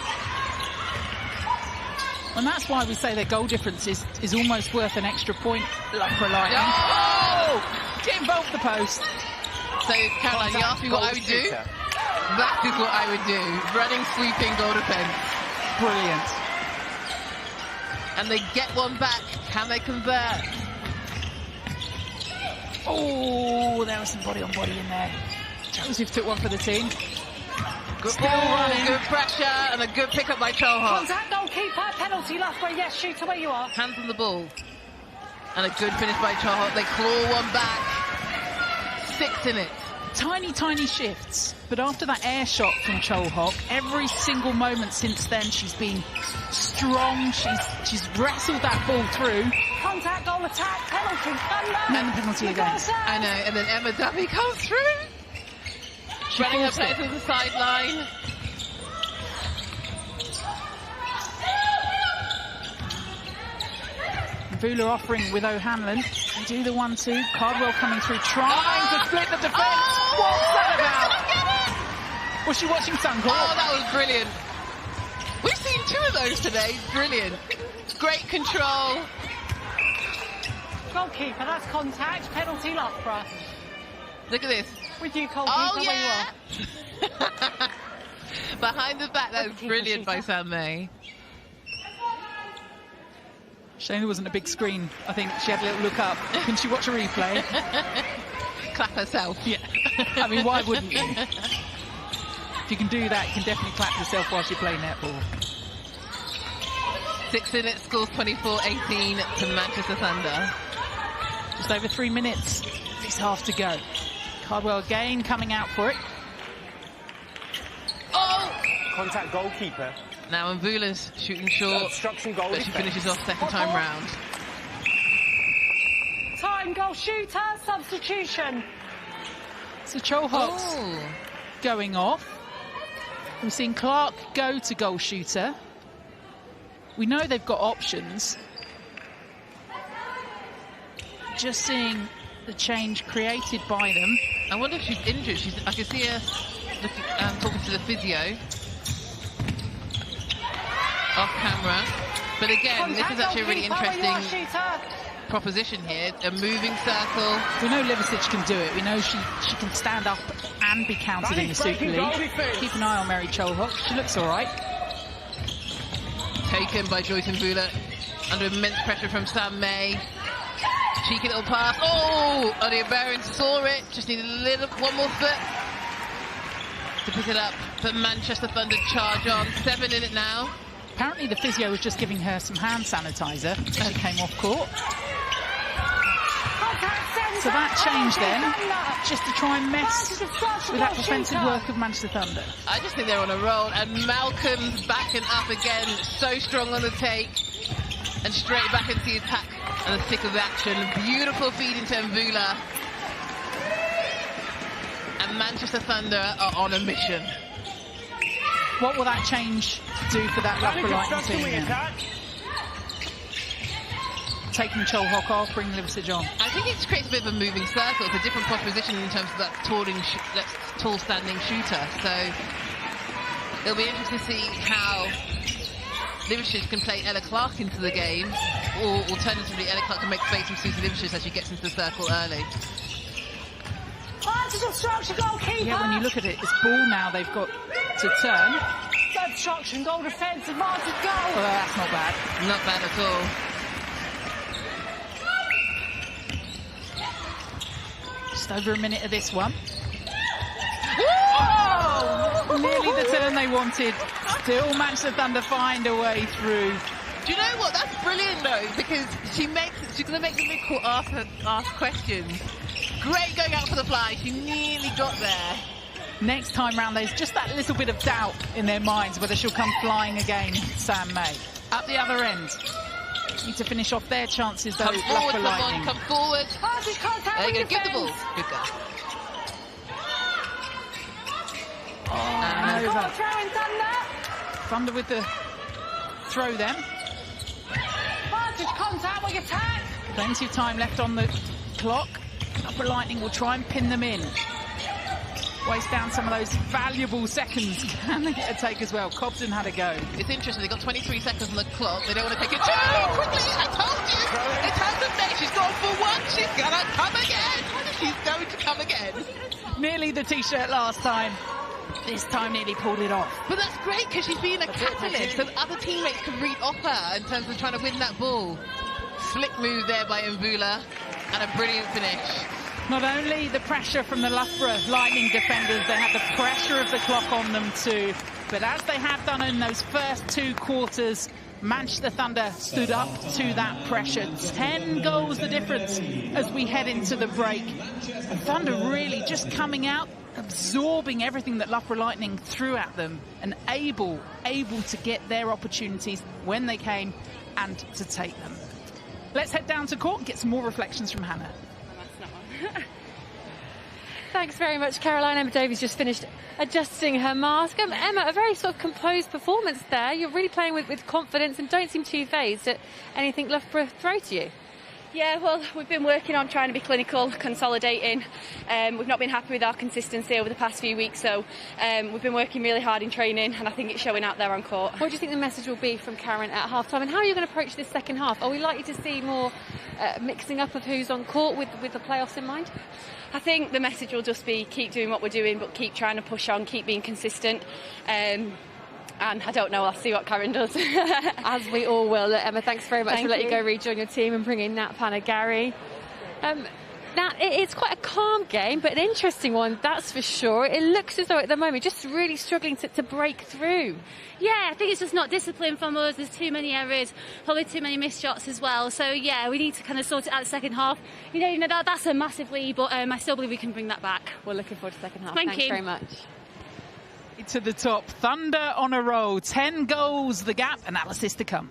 And that's why we say their goal difference is almost worth an extra point, Loughborough Lightning. Oh! Get involved the post. So Caroline, you asked me what I would do. That is what I would do. Running, sweeping, goal defence. Brilliant. And they get one back. Can they convert? Oh, there was some body on body in there. Joseph took one for the team. Still running. Good pressure and a good pick up by Cholhock. Contact, goalkeeper, penalty, Loughborough, yes, shoot away you are. Hands on the ball. And a good finish by Cholhock. They claw one back. 6 in it. Tiny, tiny shifts. But after that air shot from Cholhock, every single moment since then, she's been strong. She's wrestled that ball through. Contact, goal attack, penalty, Thunder. And then the penalty against. I know, and then Emma Duffy comes through. Running her play to the sideline. Mbula offering with O'Hanlon. They do the 1-2. Cardwell coming through, trying to split the defence. What's that about? Was she watching Suncorp? Oh, that was brilliant. We've seen 2 of those today. Brilliant. Great control. Goalkeeper, that's contact, penalty, Loughborough. Look at this. With you, goalkeeper, Oh, where yeah. you are. Behind the back, that was brilliant by Sam May. Shane, there wasn't a big screen. I think she had a little look up. Can she watch a replay? Clap herself. Yeah. I mean, why wouldn't you? If you can do that, you can definitely clap yourself whilst you play netball. 6 in it, scores 24-18 to Manchester Thunder. Just over 3 minutes. This half to go. Cardwell again coming out for it. Oh! Contact goalkeeper. Now Mvula's shooting short, Obstruction goal. but she finishes off second time round. Time, goal shooter, substitution. So Cholhok's going off. We've seen Clark go to goal shooter. We know they've got options. Just seeing the change created by them. I wonder if she's injured. I can see her talking to the physio off camera. But again, this is actually a really interesting proposition here. A moving circle. We know Liversidge can do it. We know she can stand up and be counted in the Super League. Keep an eye on Mary Cholhok. She looks all right. Taken by Joyce Mvula under immense pressure from Sam May. Cheeky little pass. Oh! Odia Barron saw it. Just needed one more foot to pick it up. But Manchester Thunder charge on. 7 in it now. Apparently the physio was just giving her some hand sanitizer as she came off court. So that change then, just to try and mess with that defensive work of Manchester Thunder. I just think they're on a roll, and Malcolm's backing up again, so strong on the take, and straight back into the attack and the thick of the action. Beautiful feed into Mvula. And Manchester Thunder are on a mission. What will that change do for that Loughborough Lightning team? Taking Cholhok off, bringing Liversidge on. I think it creates a bit of a moving circle. It's a different proposition in terms of that tall standing shooter. So it'll be interesting to see how Liversidge can play Ella Clark into the game, or alternatively Ella Clark can make space for Susie Liversidge as she gets into the circle early. Yeah, when you look at it, it's ball now they've got to turn. Obstruction, goal defence, advantage goal. Well, that's not bad. Not bad at all. Just over a minute of this one. Oh! Nearly the turn they wanted. Still Manchester Thunder find a way through. Do you know what? That's brilliant though, because she's going to make the midcourt ask questions. Great going out for the fly. She nearly got there. Next time round, there's just that little bit of doubt in their minds whether she'll come flying again, Sam May. Up the other end. Need to finish off their chances though. Come forward, Lightning. Come forward. There you go, give the ball. Good girl. Thunder with the throw then. Contact, we attack. Plenty of time left on the clock. Loughborough Lightning will try and pin them in. Waste down some of those valuable seconds. Can they get a take as well? Cobden had a go. It's interesting, they've got 23 seconds on the clock. They don't want to take it too quickly. I told you. It's Hanson Day. She's gone for one. She's going to come again. She's going to come again. Nearly the T-shirt last time. This time nearly pulled it off. But that's great because she's been a catalyst so that other teammates can read off her in terms of trying to win that ball. Slick move there by Mvula and a brilliant finish. Not only the pressure from the Loughborough Lightning defenders, they had the pressure of the clock on them too. But as they have done in those first 2 quarters, Manchester Thunder stood up to that pressure. 10 goals the difference as we head into the break. And Thunder really just coming out, absorbing everything that Loughborough Lightning threw at them and able to get their opportunities when they came and to take them. Let's head down to court and get some more reflections from Hannah. Thanks very much, Caroline. Emma Davies just finished adjusting her mask. Emma, a very sort of composed performance there. You're really playing with confidence and don't seem too phased at anything Loughborough throw to you. Yeah, well, we've been working on trying to be clinical, consolidating. We've not been happy with our consistency over the past few weeks, so we've been working really hard in training, and I think it's showing out there on court. What do you think the message will be from Karen at half-time, and how are you going to approach this second half? Are we likely to see more mixing up of who's on court with the playoffs in mind? I think the message will just be keep doing what we're doing, but keep trying to push on, keep being consistent. And I don't know, I'll see what Karen does. As we all will. Emma, thanks very much. We'll let you go rejoin your team and bring in Nat Panagari. It's quite a calm game, but an interesting one, that's for sure. It looks as though at the moment just really struggling to break through. Yeah, I think it's just not discipline from us. There's too many errors, probably too many missed shots as well. So yeah, we need to kind of sort it out the second half. You know that's a massive lead, but I still believe we can bring that back. We're looking forward to the second half. Thanks very much. To the top, Thunder on a roll, 10 goals the gap, analysis to come.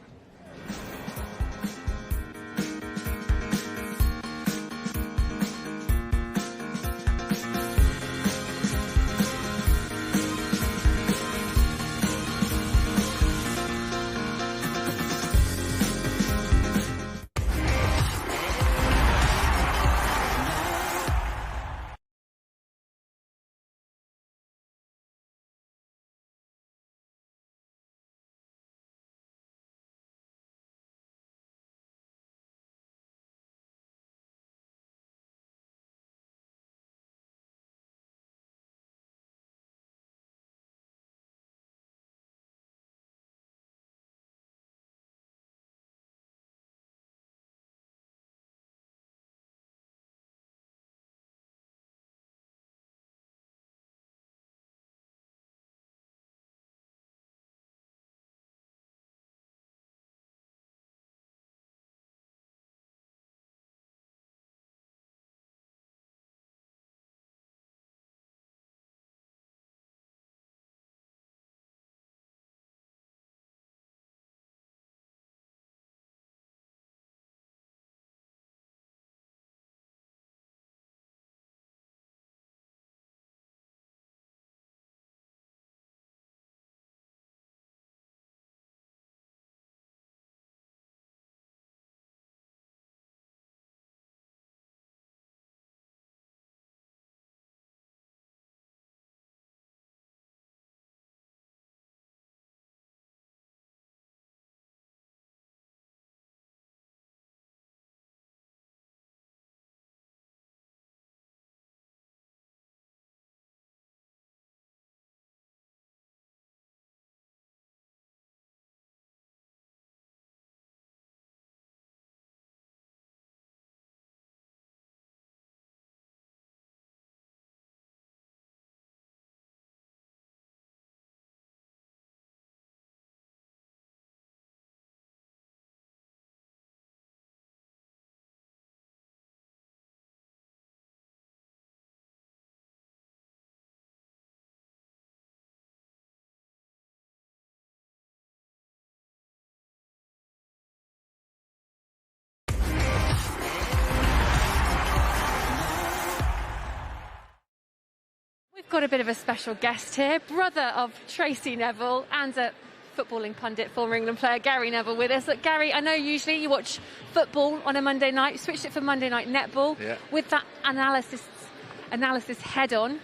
We've got a bit of a special guest here, brother of Tracy Neville and a footballing pundit, former England player Gary Neville with us. Look, Gary, I know usually you watch football on a Monday night. You switched it for Monday night netball. Yeah. With that analysis head on.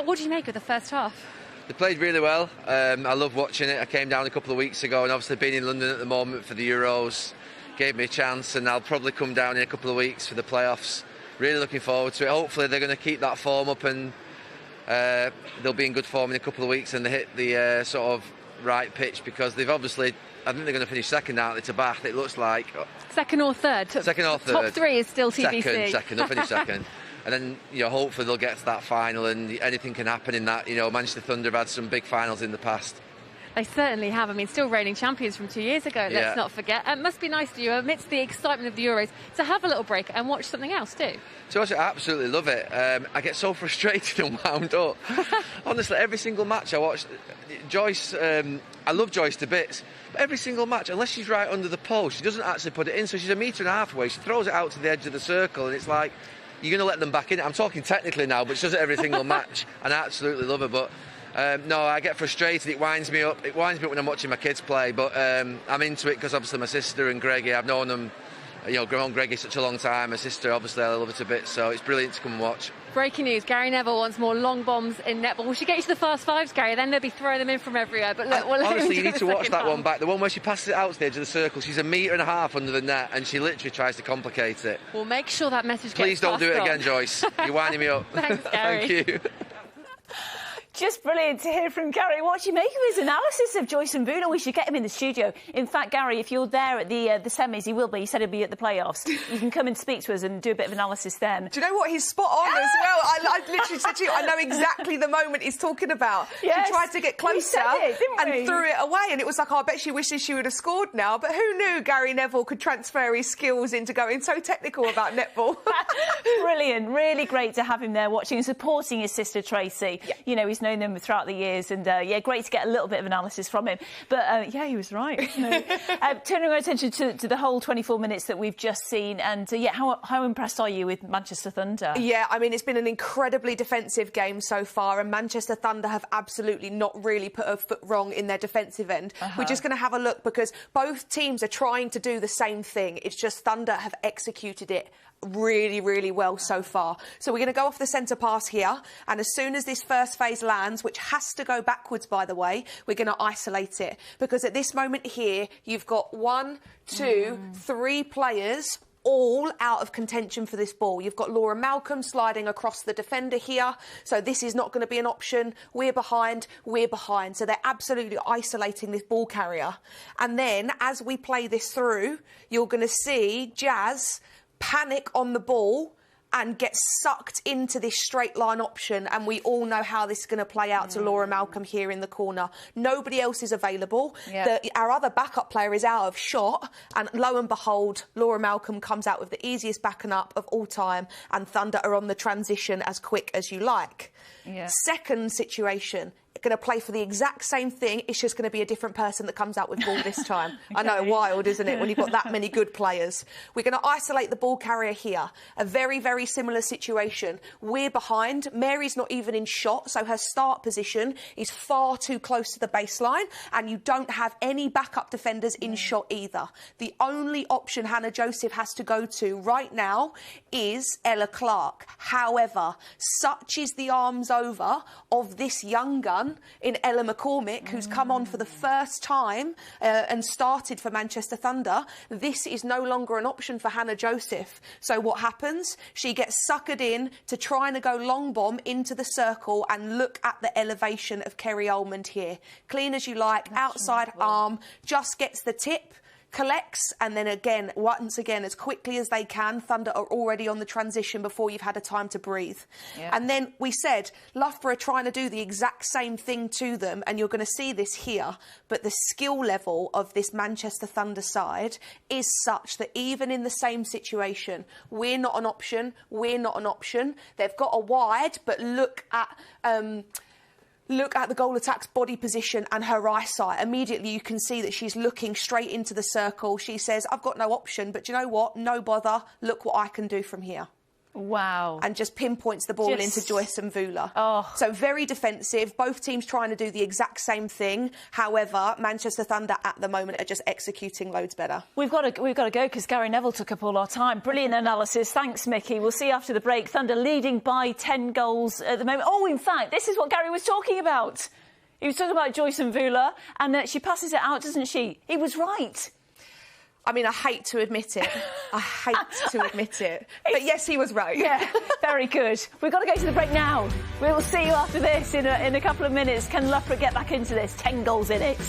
What do you make of the first half? They played really well. I love watching it. I came down a couple of weeks ago, and obviously being in London at the moment for the Euros gave me a chance, and I'll probably come down in a couple of weeks for the playoffs. Really looking forward to it. Hopefully they're going to keep that form up, and they'll be in good form in a couple of weeks, and they hit the sort of right pitch, because they've obviously, I think they're going to finish second, aren't they, to Bath, it looks like. Second or third? Second or third. Top three is still TBC. Second, they'll finish second. And then, hopefully they'll get to that final, and anything can happen in that. Manchester Thunder have had some big finals in the past. They certainly have. I mean, still reigning champions from 2 years ago, let's not forget. It must be nice to you, amidst the excitement of the Euros, to have a little break and watch something else too. So I absolutely love it. I get so frustrated and wound up. Honestly, every single match I watch, Joyce, I love Joyce to bits, but every single match, unless she's right under the post, she doesn't actually put it in, so she's 1.5 meters away, she throws it out to the edge of the circle, and it's like, you're going to let them back in. I'm talking technically now, but she does it every single match, and I absolutely love her. But no, I get frustrated. It winds me up. It winds me up when I'm watching my kids play. But I'm into it because obviously my sister and Greggy, I've known them. Grown Greggy such a long time. My sister, obviously, I love her to bits. So it's brilliant to come and watch. Breaking news: Gary Neville wants more long bombs in netball. We should get you to the fast fives, Gary. Then they'll be throwing them in from everywhere. But look, honestly, you need to watch that one back. The one where she passes it out to the edge of the circle. She's 1.5 meters under the net, and she literally tries to complicate it. We'll make sure that message gets Please don't do it passed again, on. Joyce. You're winding me up. Thanks, Gary. Thank you. Just brilliant to hear from Gary. What do you make of his analysis of Joyce and Vula? We should get him in the studio. In fact, Gary, if you're there at the semis, he will be. He said he'll be at the playoffs. You can come and speak to us and do a bit of analysis then. Do you know what? He's spot on as well. I literally said to you, I know exactly the moment he's talking about. Yes, she tried to get closer and threw it away, and it was like, oh, I bet she wishes she would have scored now. But who knew Gary Neville could transfer his skills into going so technical about netball? Brilliant. Really great to have him there watching and supporting his sister Tracy. Yeah. You know, he's known them throughout the years, and yeah, great to get a little bit of analysis from him. But yeah, he was right. You know. Turning our attention to the whole 24 minutes that we've just seen, and yeah, how impressed are you with Manchester Thunder? Yeah, I mean, it's been an incredibly defensive game so far, and Manchester Thunder have absolutely not really put a foot wrong in their defensive end. We're just going to have a look because both teams are trying to do the same thing. It's just Thunder have executed it really, really well so far. So we're going to go off the centre pass here, and as soon as this first phase lands, which has to go backwards, by the way, we're going to isolate it, because at this moment here, you've got 1, 2, 3 players all out of contention for this ball. You've got Laura Malcolm sliding across the defender here, so this is not going to be an option. We're behind, so they're absolutely isolating this ball carrier. And then as we play this through, you're going to see Jazz panic on the ball and get sucked into this straight line option, and we all know how this is going to play out to Laura Malcolm here in the corner. Nobody else is available. Our other backup player is out of shot, and lo and behold, Laura Malcolm comes out with the easiest backing up of all time, and Thunder are on the transition as quick as you like. Second situation, going to play for the exact same thing. It's just going to be a different person that comes out with ball this time. I know, wild, isn't it, when you've got that many good players. We're going to isolate the ball carrier here. A very, very similar situation. We're behind. Mary's not even in shot, so her start position is far too close to the baseline, and you don't have any backup defenders in shot either. The only option Hannah Joseph has to go to right now is Ella Clark. However, such is the arms over of this young gun in Ella McCormick, who's come on for the first time and started for Manchester Thunder. This is no longer an option for Hannah Joseph. So what happens? She gets suckered in to trying to go long bomb into the circle, and look at the elevation of Kerry Almond here. Clean as you like, outside arm, just gets the tip, collects, and then again, once again, as quickly as they can, Thunder are already on the transition before you've had a time to breathe. And then we said Loughborough are trying to do the exact same thing to them, and you're going to see this here, but the skill level of this Manchester Thunder side is such that even in the same situation, we're not an option. They've got a wide, but look at the goal attack's body position and her eyesight. Immediately you can see that she's looking straight into the circle. She says, I've got no option, but do you know what? No bother. Look what I can do from here. Wow. And just pinpoints the ball into Joyce and Vula. So very defensive. Both teams trying to do the exact same thing. However, Manchester Thunder at the moment are just executing loads better. We've got to go because Gary Neville took up all our time. Brilliant analysis. Thanks, Mickey. We'll see you after the break. Thunder leading by 10 goals at the moment. Oh, in fact, this is what Gary was talking about. He was talking about Joyce and Vula, and she passes it out, doesn't she? He was right. I mean, I hate to admit it. But yes, he was right. Yeah, very good. We've got to go to the break now. We will see you after this in a couple of minutes. Can Loughborough get back into this? 10 goals in it.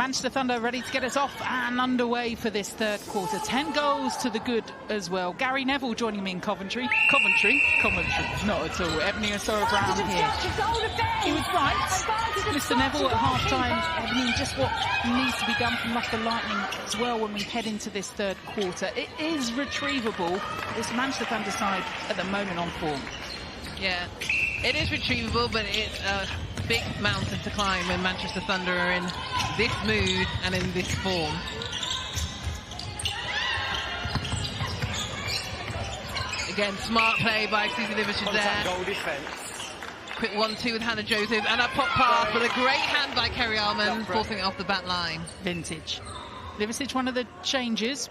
Manchester Thunder ready to get us off and underway for this third quarter. 10 goals to the good as well. Gary Neville joining me in Coventry. Coventry? Not at all. Ebony Osoro Brown here. He was right. Mr. Neville at half-time. Ebony, just what needs to be done from Loughborough Lightning as well when we head into this third quarter. It is retrievable. This Manchester Thunder side at the moment on form. Yeah, it is retrievable, but it's a big mountain to climb when Manchester Thunder are in this mood and in this form. Again, smart play by Susie Liversidge there. Goal defence. Quick 1-2 with Hannah Joseph, and a pop pass, but a great hand by Kerry Almond, forcing it off the back line. Vintage. Liversidge, one of the changes.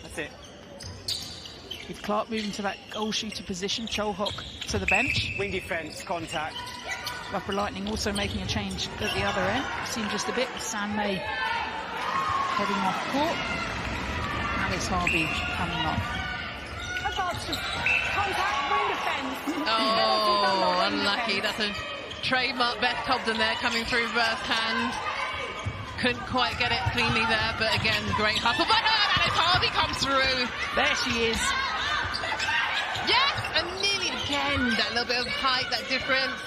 That's it. With Clark moving to that goal shooter position, Cholhock to the bench. Wing defence, contact. Loughborough Lightning also making a change at the other end. Seen just a bit. Sam May heading off court. Alice Harvey coming up. Contact, wing defence. Oh, unlucky. That's a trademark Beth Cobden there coming through first hand. Couldn't quite get it cleanly there, but again, great hustle by her. Alice Harvey comes through. There she is. Yes, and nearly again, that little bit of height, that difference.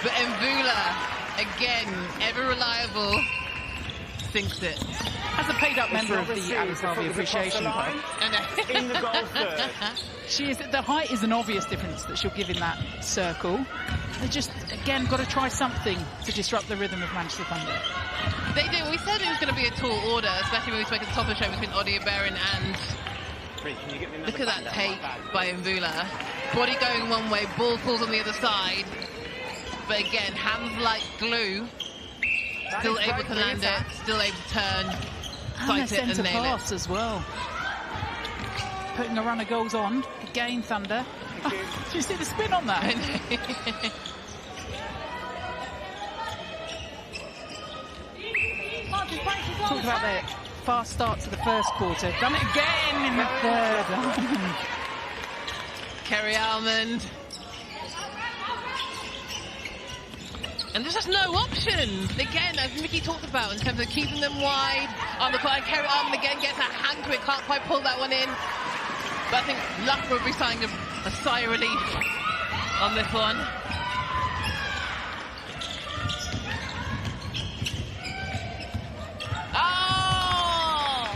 But Mvula, again, ever reliable, sinks it. As a paid-up member of the Alice Harvey Appreciation Club, in the goal third. she is. The height is an obvious difference that she'll give in that circle. They just, again, got to try something to disrupt the rhythm of Manchester Thunder. They do. We said it was going to be a tall order, especially when we spoke at the top of the show between Odia Barron and... Look at that take by Mvula. Body going one way, ball falls on the other side. But again, hands like glue. Still able to land it, still able to turn, sight it and nail pass it. as well. Putting a run of goals on. Again, Thunder. Oh, do you see the spin on that? Talk about the fast start to the first quarter. Done it again in the third. Kerry Almond. And there's just no options. Again, as Mickey talked about, in terms of keeping them wide on the clock. Kerry Almond again gets a hand to it, can't quite pull that one in. But I think Loughborough will be signing a sigh of relief on this one. Oh!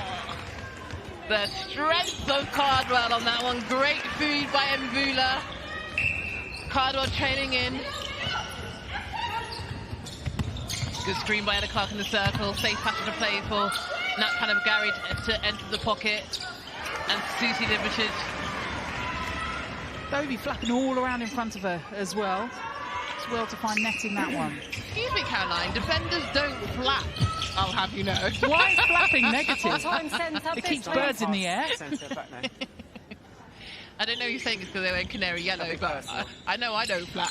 The strength of Cardwell on that one. Great food by Mvula. Cardwell trailing in. Good screen by Ella Clark in the circle. Safe pattern to play for Nat Panagari to enter the pocket. And Susie Liversidge. Bovey flapping all around in front of her as well. It's well to find net in that one. Excuse me, Caroline. Defenders don't flap, I'll have you know. Why is flapping negative? It keeps birds in the air. I don't know if you're saying it's because they're wearing canary yellow, but I know I don't flap.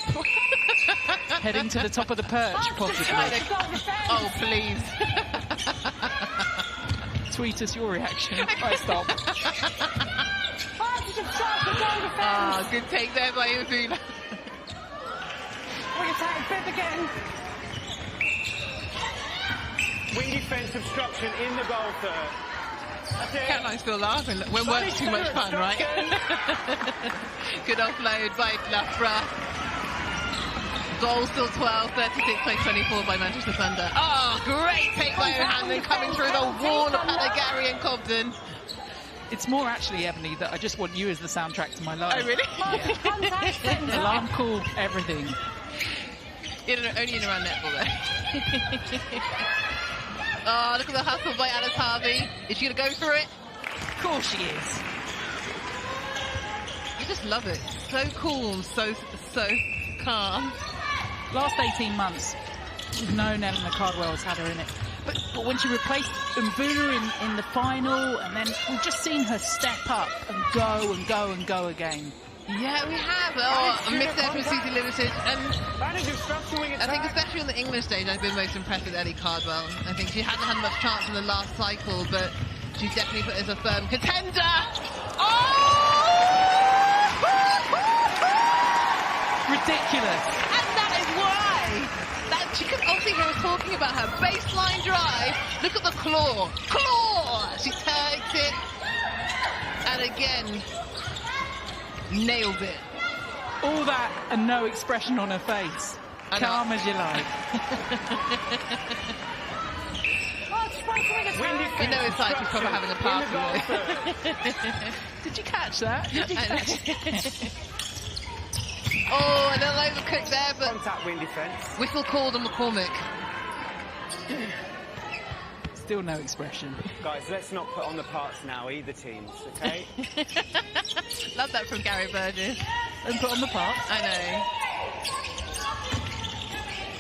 Heading to the top of the perch, possibly. Oh, please. Tweet us your reaction. I stop. Ah, good take there by Mvula. Wing attack, Beth again. Wing defence obstruction in the goal third. Caroline's still laughing. When work's too much fun, right? Good offload by Loughborough. Goal still 12, 36 plays 24 by Manchester Thunder. Oh, great take by O'Hanlon coming through the wall of Panagari and Cobden. It's more actually, Ebony, that I just want you as the soundtrack to my life. Oh, really? Yeah. Alarm call, everything. Only in around netball, though. Oh, look at the hustle by Alice Harvey. Is she going to go for it? Of course she is. I just love it. So cool and so calm. Last 18 months, we've known Eleanor Cardwell has had her in it. But when she replaced Mvula in the final, and then we've just seen her step up and go and go and go again. Yeah, we have. Oh, a missed there from Susie Liversidge. And I think especially on the English stage, I've been most impressed with Ellie Cardwell. I think she hasn't had much chance in the last cycle, but she's definitely put as a firm contender. Oh! Ridiculous. And that is why. That She could obviously hear us talking about her baseline drive. Look at the claw. Claw! She takes it. And again, nailed it. All that and no expression on her face. Calm as you like. We know it's like she's probably having a party. Did you catch that? Did you catch Oh, and they'll overcook there, but Contact wing defence. Whistle called on McCormick. Still no expression. Guys, let's not put on the parts now, either teams, okay? Love that from Gary Burgess. And put on the parts. I know.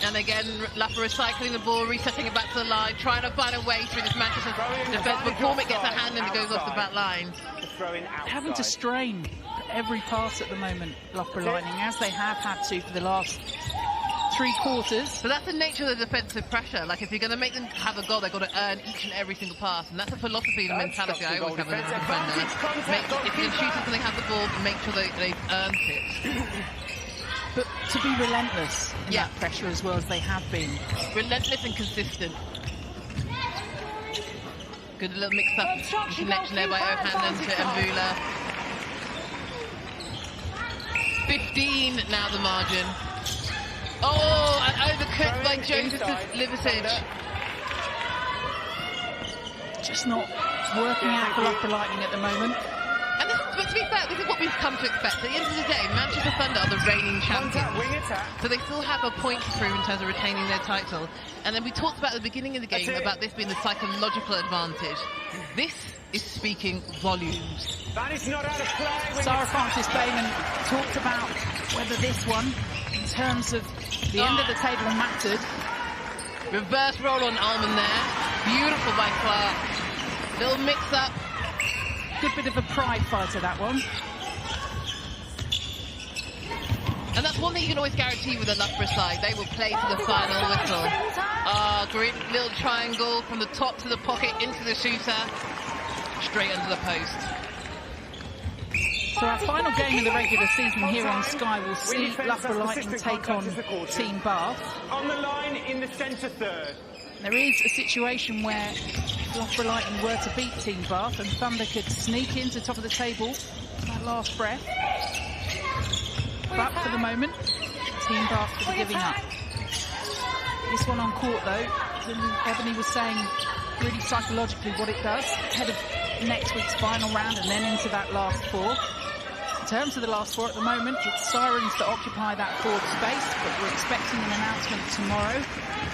And again, Loughborough recycling the ball, resetting it back to the line, trying to find a way through this Manchester defence. McCormick gets a hand and it goes off the back line. Having to strain every pass at the moment, Loughborough Lightning, as they have had to for the last 3 quarters. So that's the nature of the defensive pressure. Like, if you're going to make them have a goal, they've got to earn each and every single pass. And that's a philosophy and a mentality I always have as a defender. If you're shooting something, have the ball, make sure they've earned it. But to be relentless in that pressure as well as they have been. Relentless and consistent. Good little mix-up connection there by O'Hanlon to Mbula. 15 now the margin. Oh, and overcooked by Joseph Liversidge. Just not working out for Loughborough Lightning at the moment. And this, but to be fair, this is what we've come to expect. At the end of the day, Manchester Thunder are the reigning champions. So they still have a point to prove in terms of retaining their title. And then we talked about at the beginning of the game about this being the psychological advantage. This is speaking volumes. That is not out of play. Sarah Francis Bayman talked about whether this one, in terms of the end of the table, mattered. Reverse roll on Almond there. Beautiful by Clark. Little mix-up. Good bit of a pride fighter, that one. And that's one thing you can always guarantee with the Loughborough side. They will play to the final whistle. Great little triangle from the top to the pocket into the shooter. Straight under the post. So our final game of the regular season here on Sky will see Loughborough Lightning take on Team Bath. On the line in the centre third. There is a situation where Loughborough Lightning were to beat Team Bath and Thunder could sneak into top of the table that last breath. But for the moment, Team Bath will be giving up. This one on court though, Ebony was saying really psychologically what it does ahead of next week's final round and then into that last 4. In terms of the last 4 at the moment, it's Sirens that occupy that forward space, but we're expecting an announcement tomorrow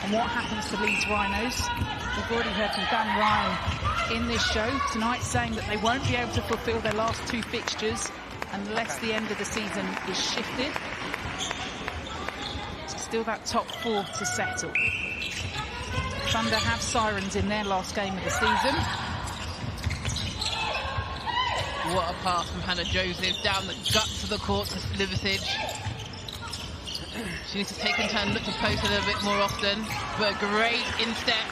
on what happens to Leeds Rhinos. We've already heard from Dan Ryan in this show tonight saying that they won't be able to fulfil their last 2 fixtures unless the end of the season is shifted. So still that top 4 to settle. Thunder have Sirens in their last game of the season. What a pass from Hannah Joseph down the guts of the court to Liversidge. She needs to take in turn, look to post a little bit more often. But a great instep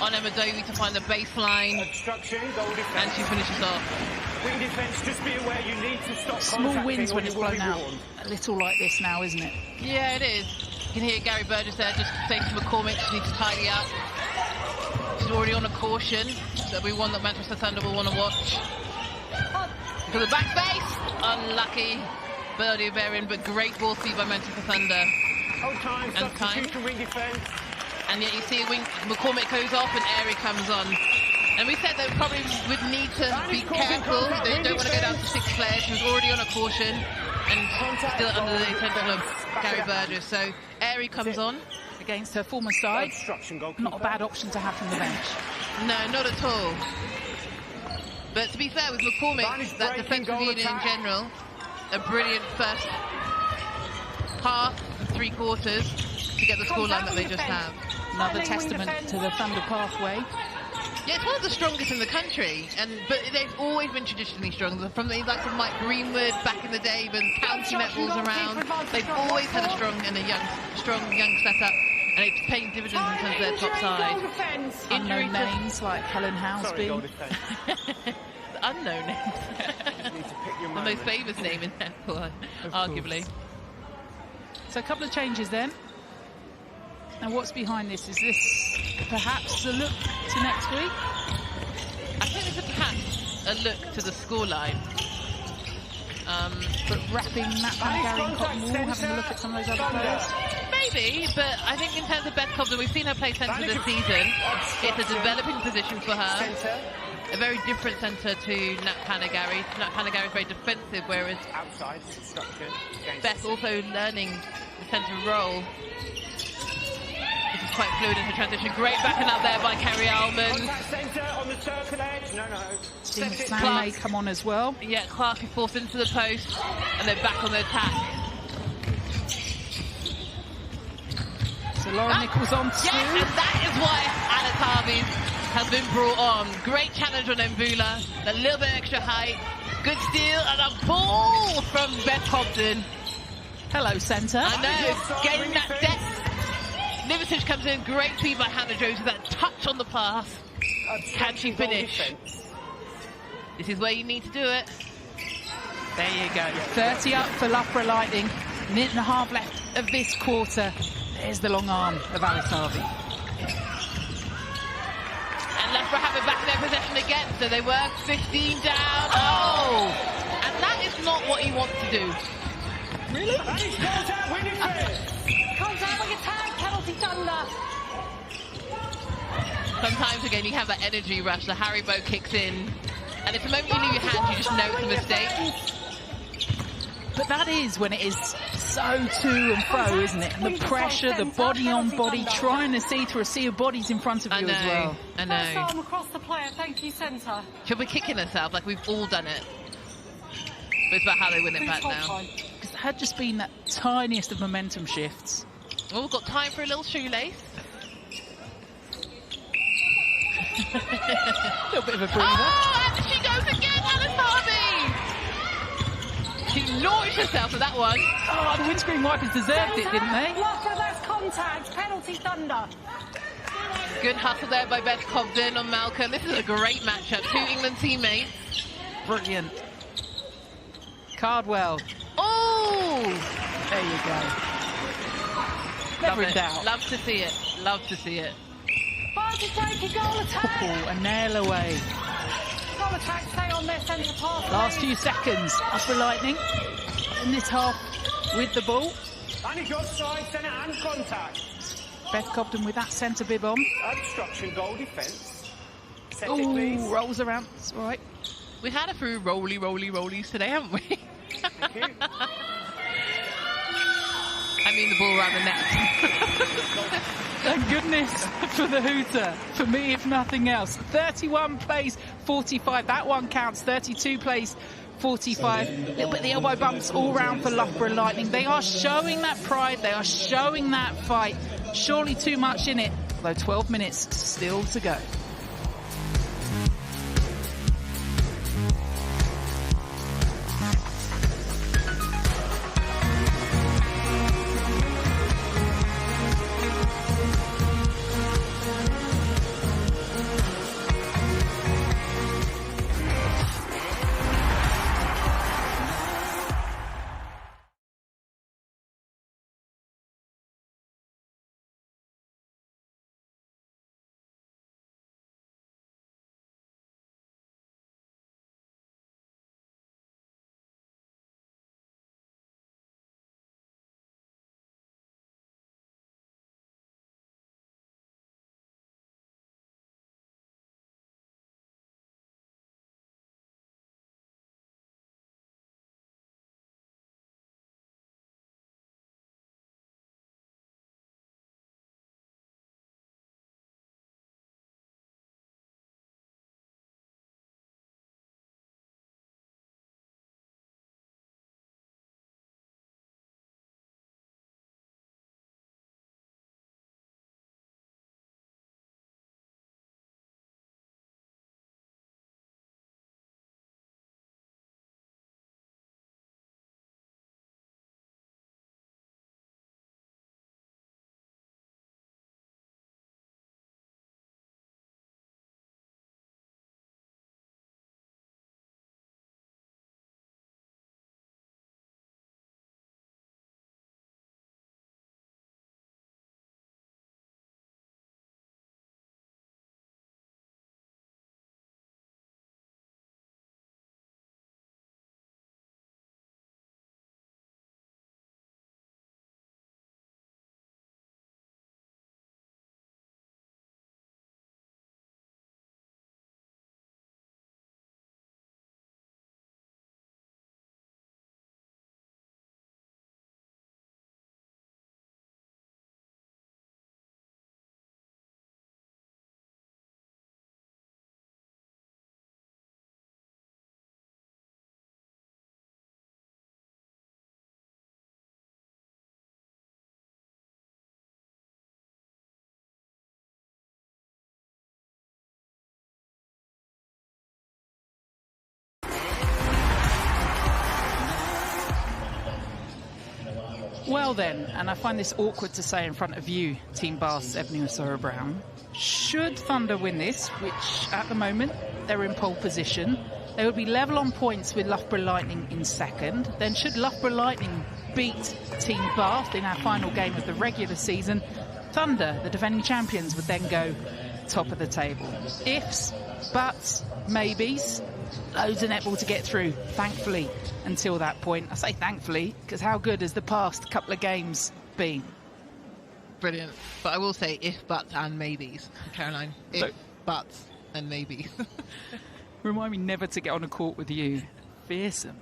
on Emma Dovey to find the baseline. Obstruction, goal defense. And she finishes off. Wing defense, just be aware you need to stop Small wins when it's blown out. A little like this now, isn't it? Yeah, it is. You can hear Gary Burgess there just saying to McCormick she needs to tidy up. She's already on a caution. That'll be one that Manchester Thunder will want to watch. To the back base. Unlucky. Birdie Berin, but great ball speed by Manchester Thunder. Hold time, and substitution wing defense. And yet you see McCormick goes off and Airy comes on. And we said they probably would need to be careful. They don't want to go down to 6 players. She was already on a caution and still under the attention of Gary Burgess. So Airy comes on. Against her former side. Not a bad option to have from the bench. No, not at all. But to be fair with McCormick, that defensive unit in general, a brilliant first half and 3 quarters to get the scoreline that they just have. Another testament to the Thunder pathway. Yeah, it's one of the strongest in the country, but they've always been traditionally strong. From the likes of Mike Greenwood back in the day, when county netballs around, they've always had a strong young setup, and it's paying dividends in terms of their top side. Unknown names like Helen Housby. The unknown names. The most famous name in netball, arguably. So a couple of changes then. And what's behind this? Is this perhaps a look to next week? I think this is perhaps a look to the scoreline. But wrapping Matt Gary and Cotton Wall, having a look at some of those other players? Maybe, but I think in terms of Beth Cobden, we've seen her play centre this season. It's a developing position for her. A very different centre to Nat Panagari. Nat Panagari is very defensive, whereas outside structure. Beth also learning the centre role. This is quite fluid in her transition. Great backing up there by Kerry Almond. Contact centre on the circle edge. No. Seeing Sam may come on as well. Yeah, Clark is forced into the post, and they're back on the attack. So Lauren Nichols on too. Yes, and that is why Alex Harvey has been brought on. Great challenge on Mbula, a little bit extra height. Good steal, and a ball from Beth Cobden. Hello, centre. I know, getting that depth. Liversidge comes in, great speed by Hannah Jones with that touch on the pass. Can she finish? This is where you need to do it. There you go. 30 up for Loughborough Lightning. Minute and a half left of this quarter. There's the long arm of Alice Harvey. And Loughborough have it back in their possession again, so they were 15 down. Oh! And that is not what you want to do. Really? Contact with your tag, penalty thunder. Sometimes, again, you have that energy rush, the Haribo kicks in, and it's the moment you leave your hands, you just know it's a mistake. But that is when it is so to and fro, isn't it? And the pressure, the body on body, trying to see through a sea of bodies in front of you as well. I know. First arm across the player, thank you, centre. She'll be kicking herself, like we've all done it. But it's about how they win it back now. Because there had just been that tiniest of momentum shifts. Oh, we've got time for a little shoelace. A little bit of a breather. Oh, and she goes again, Alice Harvey! She launched herself with that one. Oh, the windscreen wipers deserved it, didn't they? Loughborough, that's contact, penalty thunder. Good hustle there by Beth Cobden on Malcolm. This is a great matchup. Two England teammates. Brilliant. Cardwell. Oh! There you go. Never in doubt. Love to see it. Love to see it. Barty breaking goal attack. Oh, a nail away. Goal attack, stay on their centre pass. Last few seconds. Loughborough Lightning in this half with the ball. And he got side, centre and contact. Beth Cobden with that centre bib on. Obstruction, goal defence. Oh, rolls around. It's all right. We've had a few rollies today, haven't we? Thank you. I mean the ball around the net. Thank goodness for the hooter. For me, if nothing else. 31 plays, 45. That one counts. 32 plays, 45. A little bit of the elbow bumps all round for Loughborough Lightning. They are showing that pride. They are showing that fight. Surely too much in it. Though 12 minutes still to go. well then, and I find this awkward to say in front of you, Team Bath's Ebony Osoro-Brown, should Thunder win this, which at the moment they're in pole position, they would be level on points with Loughborough Lightning in second. Then should Loughborough Lightning beat Team Bath in our final game of the regular season, Thunder, the defending champions, would then go top of the table. Ifs, buts, maybes, loads of netball to get through, thankfully, until that point. I say thankfully, because how good has the past couple of games been? Brilliant. But I will say if, buts and maybes, Caroline. If, buts and maybes. Remind me never to get on a court with you. Fearsome.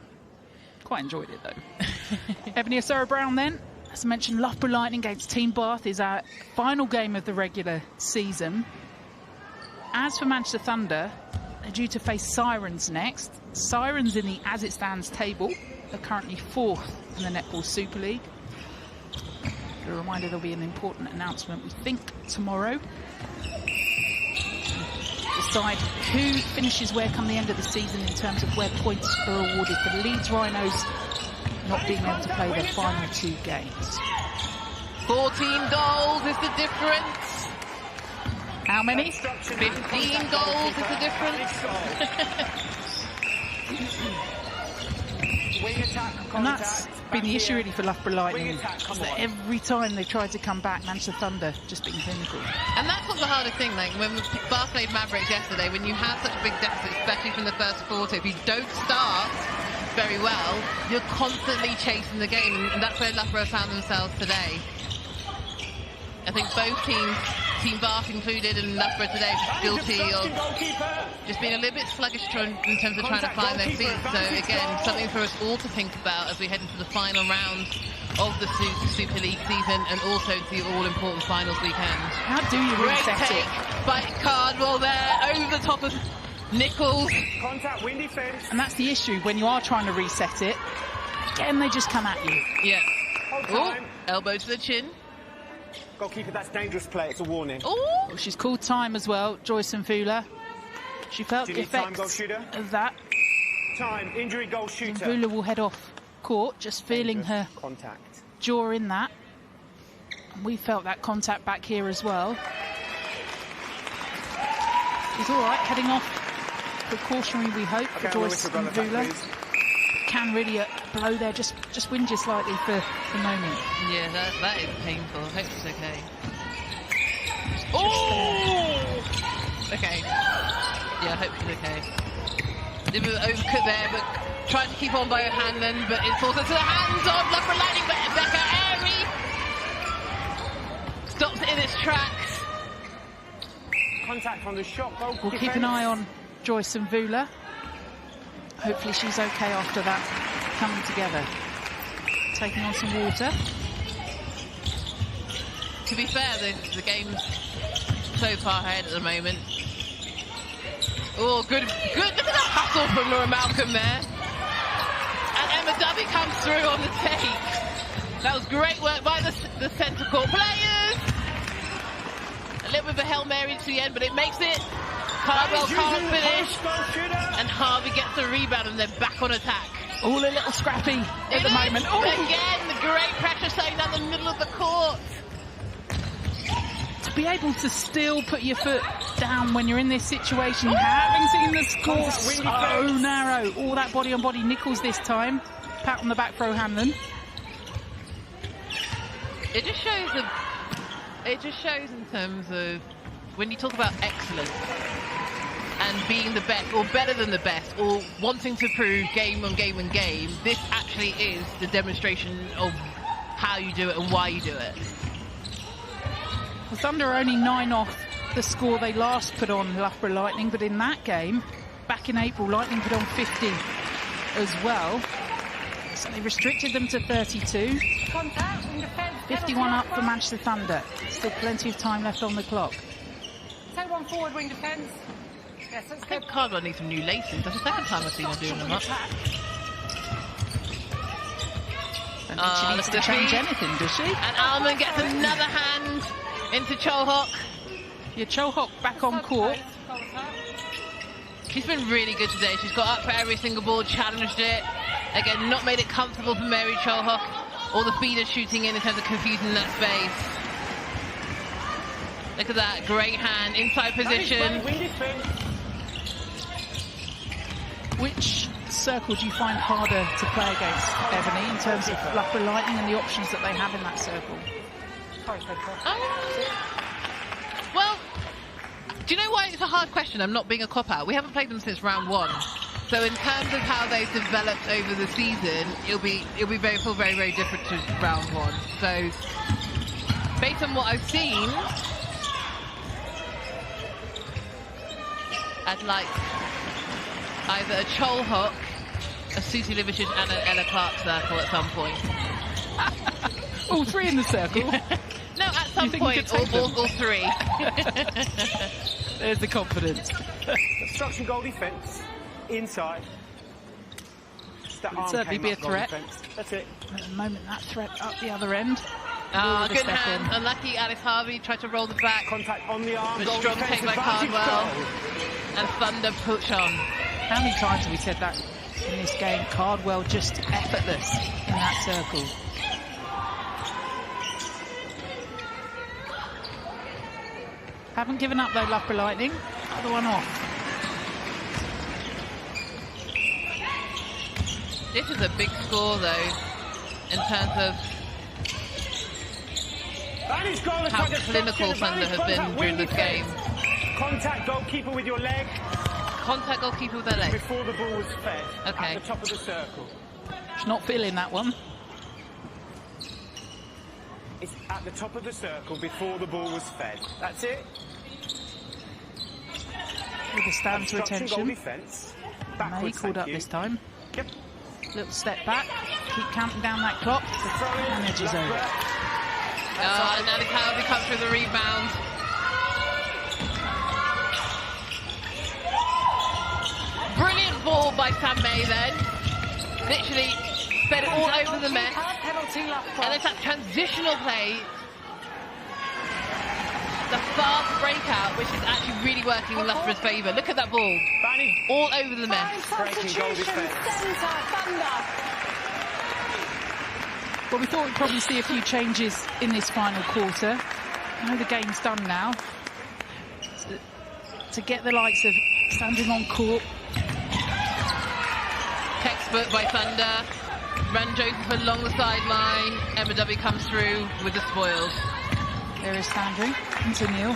Quite enjoyed it, though. Ebony Osoro-Brown then. As I mentioned, Loughborough Lightning against Team Bath is our final game of the regular season. As for Manchester Thunder, they're due to face Saracens next. Saracens in the as it stands table are currently 4th in the Netball Superleague. A reminder there'll be an important announcement, we think, tomorrow. Decide who finishes where come the end of the season in terms of where points are awarded for the Leeds Rhinos not being able to play their final 2 games. 14 goals is the difference. How many? 15 goals is the difference. And that's been the issue really for Loughborough Lightning. Every time they tried to come back, Manchester Thunder just being clinical. And that's what's the hardest thing, like when Bath played Mavericks yesterday, when you have such a big deficit, especially from the first quarter, if you don't start very well, you're constantly chasing the game, and that's where Loughborough found themselves today. I think both teams, Team Bath included and Loughborough today, guilty of just being a little bit sluggish in terms of trying to find their feet. So again, something for us all to think about as we head into the final round of the Super League season and also to the all-important finals weekend. How do you reset it? By Cardwell there, over the top of Nichols. Contact, win defence. And that's the issue when you are trying to reset it. Again, they just come at you. Yeah. Oh, elbow to the chin. Goalkeeper, that's dangerous play. It's a warning. Oh, she's called time as well, Joyce and Mvula. She felt the effects of that. Time, injury, goal shooter. Mvula will head off court, just feeling her jaw in that. And we felt that contact back here as well. She's all right, heading off. Precautionary, we hope, for Joyce and Mvula. Can really blow there, just whinge slightly for the moment. Yeah, that is painful. I hope it's okay. Oh! Okay. Yeah, I hope she's okay. They were overcut there, but tried to keep on by O'Hanlon, but it's also to the hands of Loughborough Lightning, but Becca Airy stops it in its tracks. Contact from the shot goal. We'll keep an eye on Joyce and Mvula. Hopefully she's okay after that coming together. Taking on some water. To be fair, the game's so far ahead at the moment. Oh, good. Look at the hustle from Laura Malcolm there. And Emma Dubby comes through on the take. That was great work by the centre court players. A little bit of a Hail Mary to the end, but it makes it. Cardwell can't finish. And Harvey gets the rebound and then back on attack. All a little scrappy at the moment. Ooh. Again, the great pressure staying down the middle of the court. To be able to still put your foot down when you're in this situation, having seen the score so narrow. All that body on body. Nichols this time. Pat on the back for O'Hanlon. It just shows in terms of when you talk about excellence and being the best or better than the best or wanting to prove game on game on game, this actually is the demonstration of how you do it and why you do it. The Thunder are only 9 off the score they last put on Loughborough Lightning, but in that game, back in April, Lightning put on 50 as well. So they restricted them to 32. 51 up for Manchester Thunder. Still plenty of time left on the clock. Take one forward, wing defence. Yes, that's good. Cardwell needs some new laces. That's the second time I've seen her doing them up. I don't think she needs to change anything, does she? And Almond gets another hand into Cholhock. Yeah, Cholhock back on court. She's been really good today. She's got up for every single ball, challenged it. Again, not made it comfortable for Mary Cholhock. All the feeders shooting in terms of confusing that space. Look at that, great hand, inside position. Which circle do you find harder to play against, Ebony, in terms of Loughborough Lightning and the options that they have in that circle? Well, do you know why it's a hard question? I'm not being a cop-out. We haven't played them since round 1. So in terms of how they've developed over the season, it'll be very different to round 1. So based on what I've seen, I'd like either a Chol Hook, a Susie Liversidge and an Ella Clark circle at some point. All 3 in the circle? No, at some point, all 3. There's the confidence. Obstruction goal defence. Inside. Would certainly be a threat. That's it. At the moment, that threat up the other end. Good hand. Unlucky Alice Harvey tried to roll the back. Contact on the arm. But strong take by Cardwell. And Thunder push on. How many times have we said that in this game? Cardwell just effortless in that circle. Haven't given up though, Loughborough Lightning. Other one off. This is a big score though, in terms of how clinical Thunder have been during this game. Contact goalkeeper with your leg. Contact goalkeeper with their leg. Before the ball was fed. Okay. At the top of the circle. She's not feeling that one. It's at the top of the circle before the ball was fed. That's it. With a stand to attention. Goal defence. May called up this time. Yep. Little step back. Keep counting down that clock. And edge is over. And now the Calvi comes through the rebound. Brilliant ball by Sam May then. Literally sped it all over the mess. And it's that transitional play. The fast breakout, which is actually really working in Loughborough's favour. Look at that ball. All over the mess. Well, we thought we'd probably see a few changes in this final quarter. I know the game's done now. To get the likes of standing on court. Textbook by Thunder. Ran Joseph along the sideline. Emma W comes through with the spoils. There is Sandring into Neil.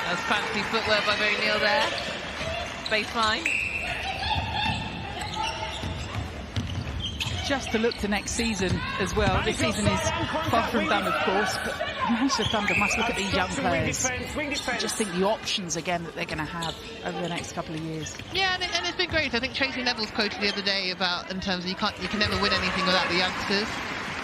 That's fancy footwork by Very Neil there. Baseline. Just to look to next season as well. This season is far from done, of course, but Manchester Thunder must look at these young players. Just think the options again that they're going to have over the next couple of years. Yeah, and it's been great. I think Tracy Neville's quoted the other day about in terms of you can never win anything without the youngsters.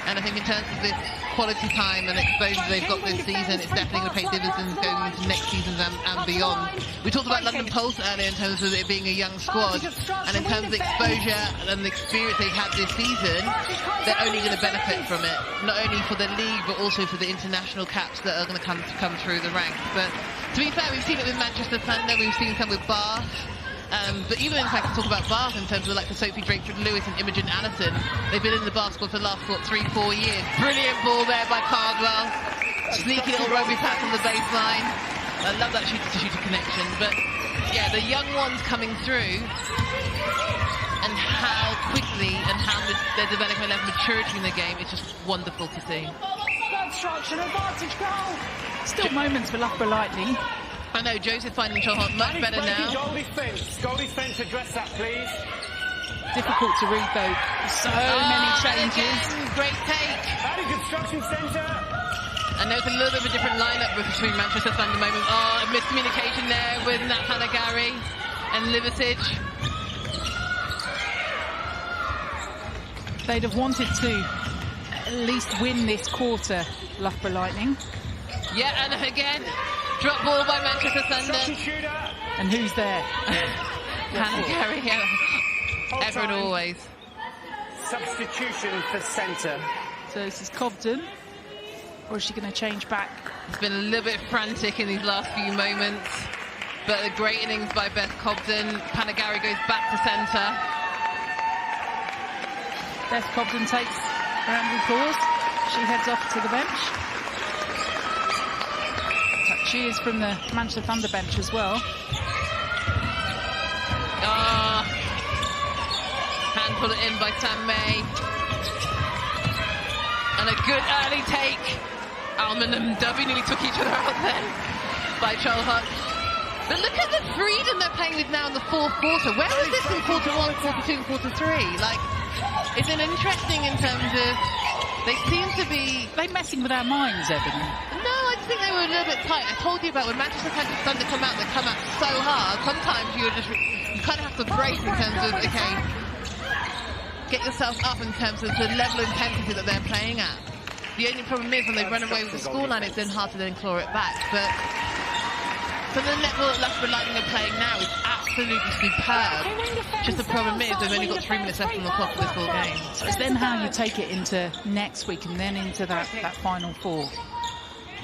And I think in terms of this quality time and exposure they've got this season, it's definitely going to pay dividends going into next season and beyond. We talked about London Pulse earlier in terms of it being a young squad, and in terms of the exposure and the experience they've had this season, they're only going to benefit from it, not only for the league but also for the international caps that are going to come through the ranks. But to be fair, we've seen it with Manchester Thunder, we've seen some with Bath. But even in fact, to talk about Bath in terms of like the Sophie Drakeford-Lewis and Imogen Allison, they've been in the basketball for the last 3-4 years. Brilliant ball there by Cardwell. Sneaky little rugby pass on the baseline. I love that shooter-to-shooter connection. But yeah, the young ones coming through and how quickly and how they're developing a level of maturity in the game, it's just wonderful to see. Still moments for Loughborough Lightning. I know, Joseph finding Cholhart much better now. Goal defence, address that, please. Difficult to read, though. So many changes. Again, great take. Very construction centre. And there's a little bit of a different lineup between Manchester Thunder moment. Oh, a miscommunication there with Nat Panagari and Liversidge. They'd have wanted to at least win this quarter, Loughborough Lightning. Yeah, and again, drop ball by Manchester Thunder. And who's there? Panagari, yeah. Everyone always. Substitution for centre. So this is Cobden. Or is she going to change back? It's been a little bit frantic in these last few moments. But a great innings by Beth Cobden. Panagari goes back to centre. Beth Cobden takes a round of applause. She heads off to the bench. Cheers from the Manchester Thunder bench as well. Handful it in by Sam May. And a good early take. Almond and Dubby nearly took each other out then by Cholhock. But look at the freedom they're playing with now in the fourth quarter. Where was this in quarter 1, quarter 2, and quarter 3? Like, it's an interesting in terms of they seem to be... Are they messing with our minds, Evan? No, I just think they were a little bit tight. I told you about when Manchester Thunder come out, they come out so hard. Sometimes you kind of have to brace in terms of, okay, get yourself up in terms of the level of intensity that they're playing at. The only problem is when they run away with the scoreline, it's then hard to then claw it back. But for the netball that Loughborough Lightning are playing now is absolutely superb. Just the problem is they've only got 3 minutes left on the clock for this whole game. So it's then how you take it into next week and then into that final four.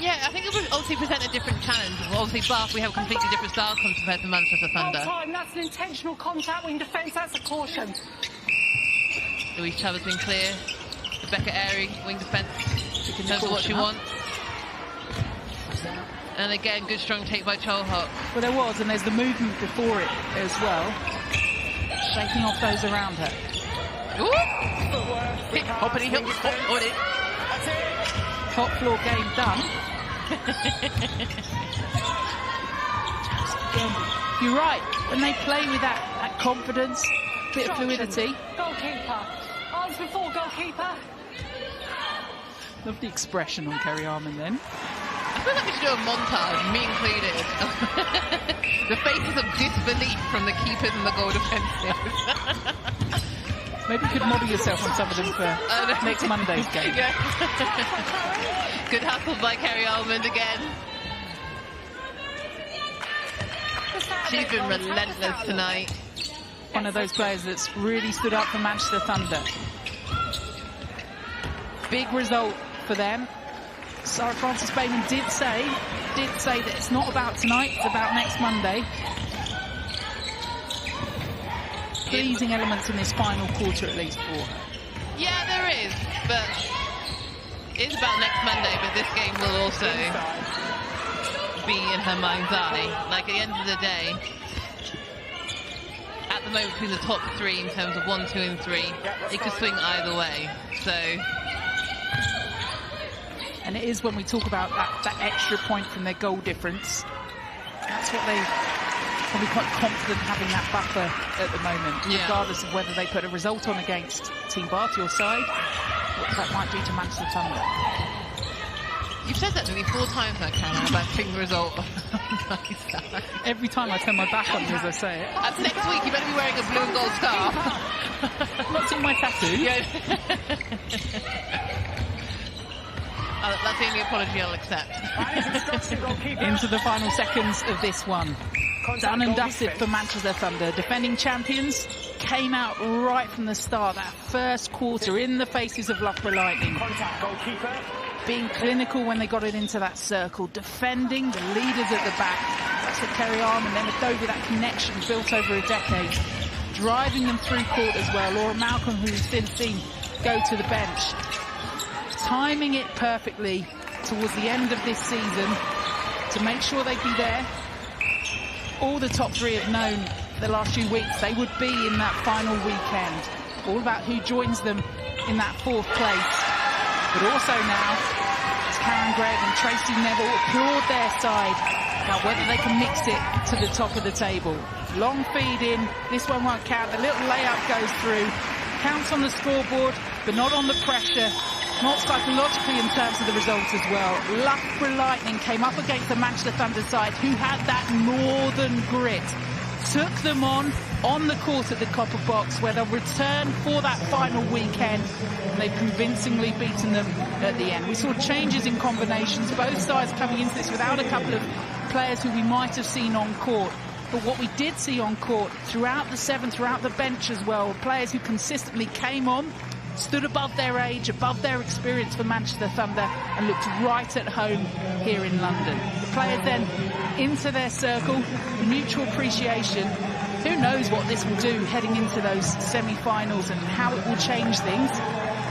Yeah, I think it would obviously present a different challenge. Well, obviously, Bath, we have a completely different style compared to Manchester Thunder. Time, that's an intentional contact, wing defence, that's a caution. Louise Chubb has been clear. Rebecca Airy, wing defence, in terms of what she wants. And again, good strong take by Cholhock. Well, there was, and there's the movement before it as well. Shaking off those around her. Ooh! Hoppity hop, hop on it. Top floor game done. You're right, when they play with that confidence, bit of fluidity. Goalkeeper. Arms before goalkeeper. Love the expression on Kerry Armand then. I feel like we should do a montage, me included. The faces of disbelief from the keepers and the goal defensives. Maybe you could model yourself on some of them for next Monday's game. Yeah. Good hustle by Kerry Almond again. She's been relentless tonight. One of those players that's really stood up for Manchester Thunder. Big result for them. Sarah Francis Bayman did say that it's not about tonight, it's about next Monday. Pleasing elements in this final quarter at least for her. Yeah, there is, but it's about next Monday, but this game will also be in her mind's eye. Like, at the end of the day, at the moment between the top 3 in terms of 1, 2 and 3, it could swing either way. So, and it is when we talk about that extra point from their goal difference. That's what they probably quite confident having that buffer at the moment, regardless of whether they put a result on against Team Bath, your side, what that might do to Manchester Thunder. You've said that to me 4 times now, Caroline, about putting the result on my side. Every time I turn my back on you as I say it. And next week you better be wearing a blue and gold scarf. Not seeing my tattoo. Yeah. That's the only apology I'll accept. Into the final seconds of this one. Done and dusted for Manchester Thunder. Defending champions came out right from the start. That first quarter in the faces of Loughborough Lightning. Being clinical when they got it into that circle. Defending the leaders at the back. That's what Kerry Arm and then Adobe, that connection built over a decade. Driving them through court as well. Laura Malcolm, who we've since seen go to the bench. Timing it perfectly towards the end of this season to make sure they'd be there. All the top 3 have known the last few weeks they would be in that final weekend. All about who joins them in that 4th place. But also now, as Karen Gregg and Tracy Neville applaud their side about whether they can mix it to the top of the table. Long feed in, this one won't count. The little layup goes through. Counts on the scoreboard, but not on the pressure. Not psychologically in terms of the results as well. Loughborough Lightning came up against the Manchester Thunder side who had that northern grit. Took them on the court at the Copper Box where they'll return for that final weekend. And they've convincingly beaten them at the end. We saw changes in combinations, both sides coming into this without a couple of players who we might have seen on court. But what we did see on court throughout the 7th, throughout the bench as well, players who consistently came on, stood above their age, above their experience for Manchester Thunder and looked right at home here in London. The players then into their circle, mutual appreciation, Who knows what this will do heading into those semi-finals and how it will change things.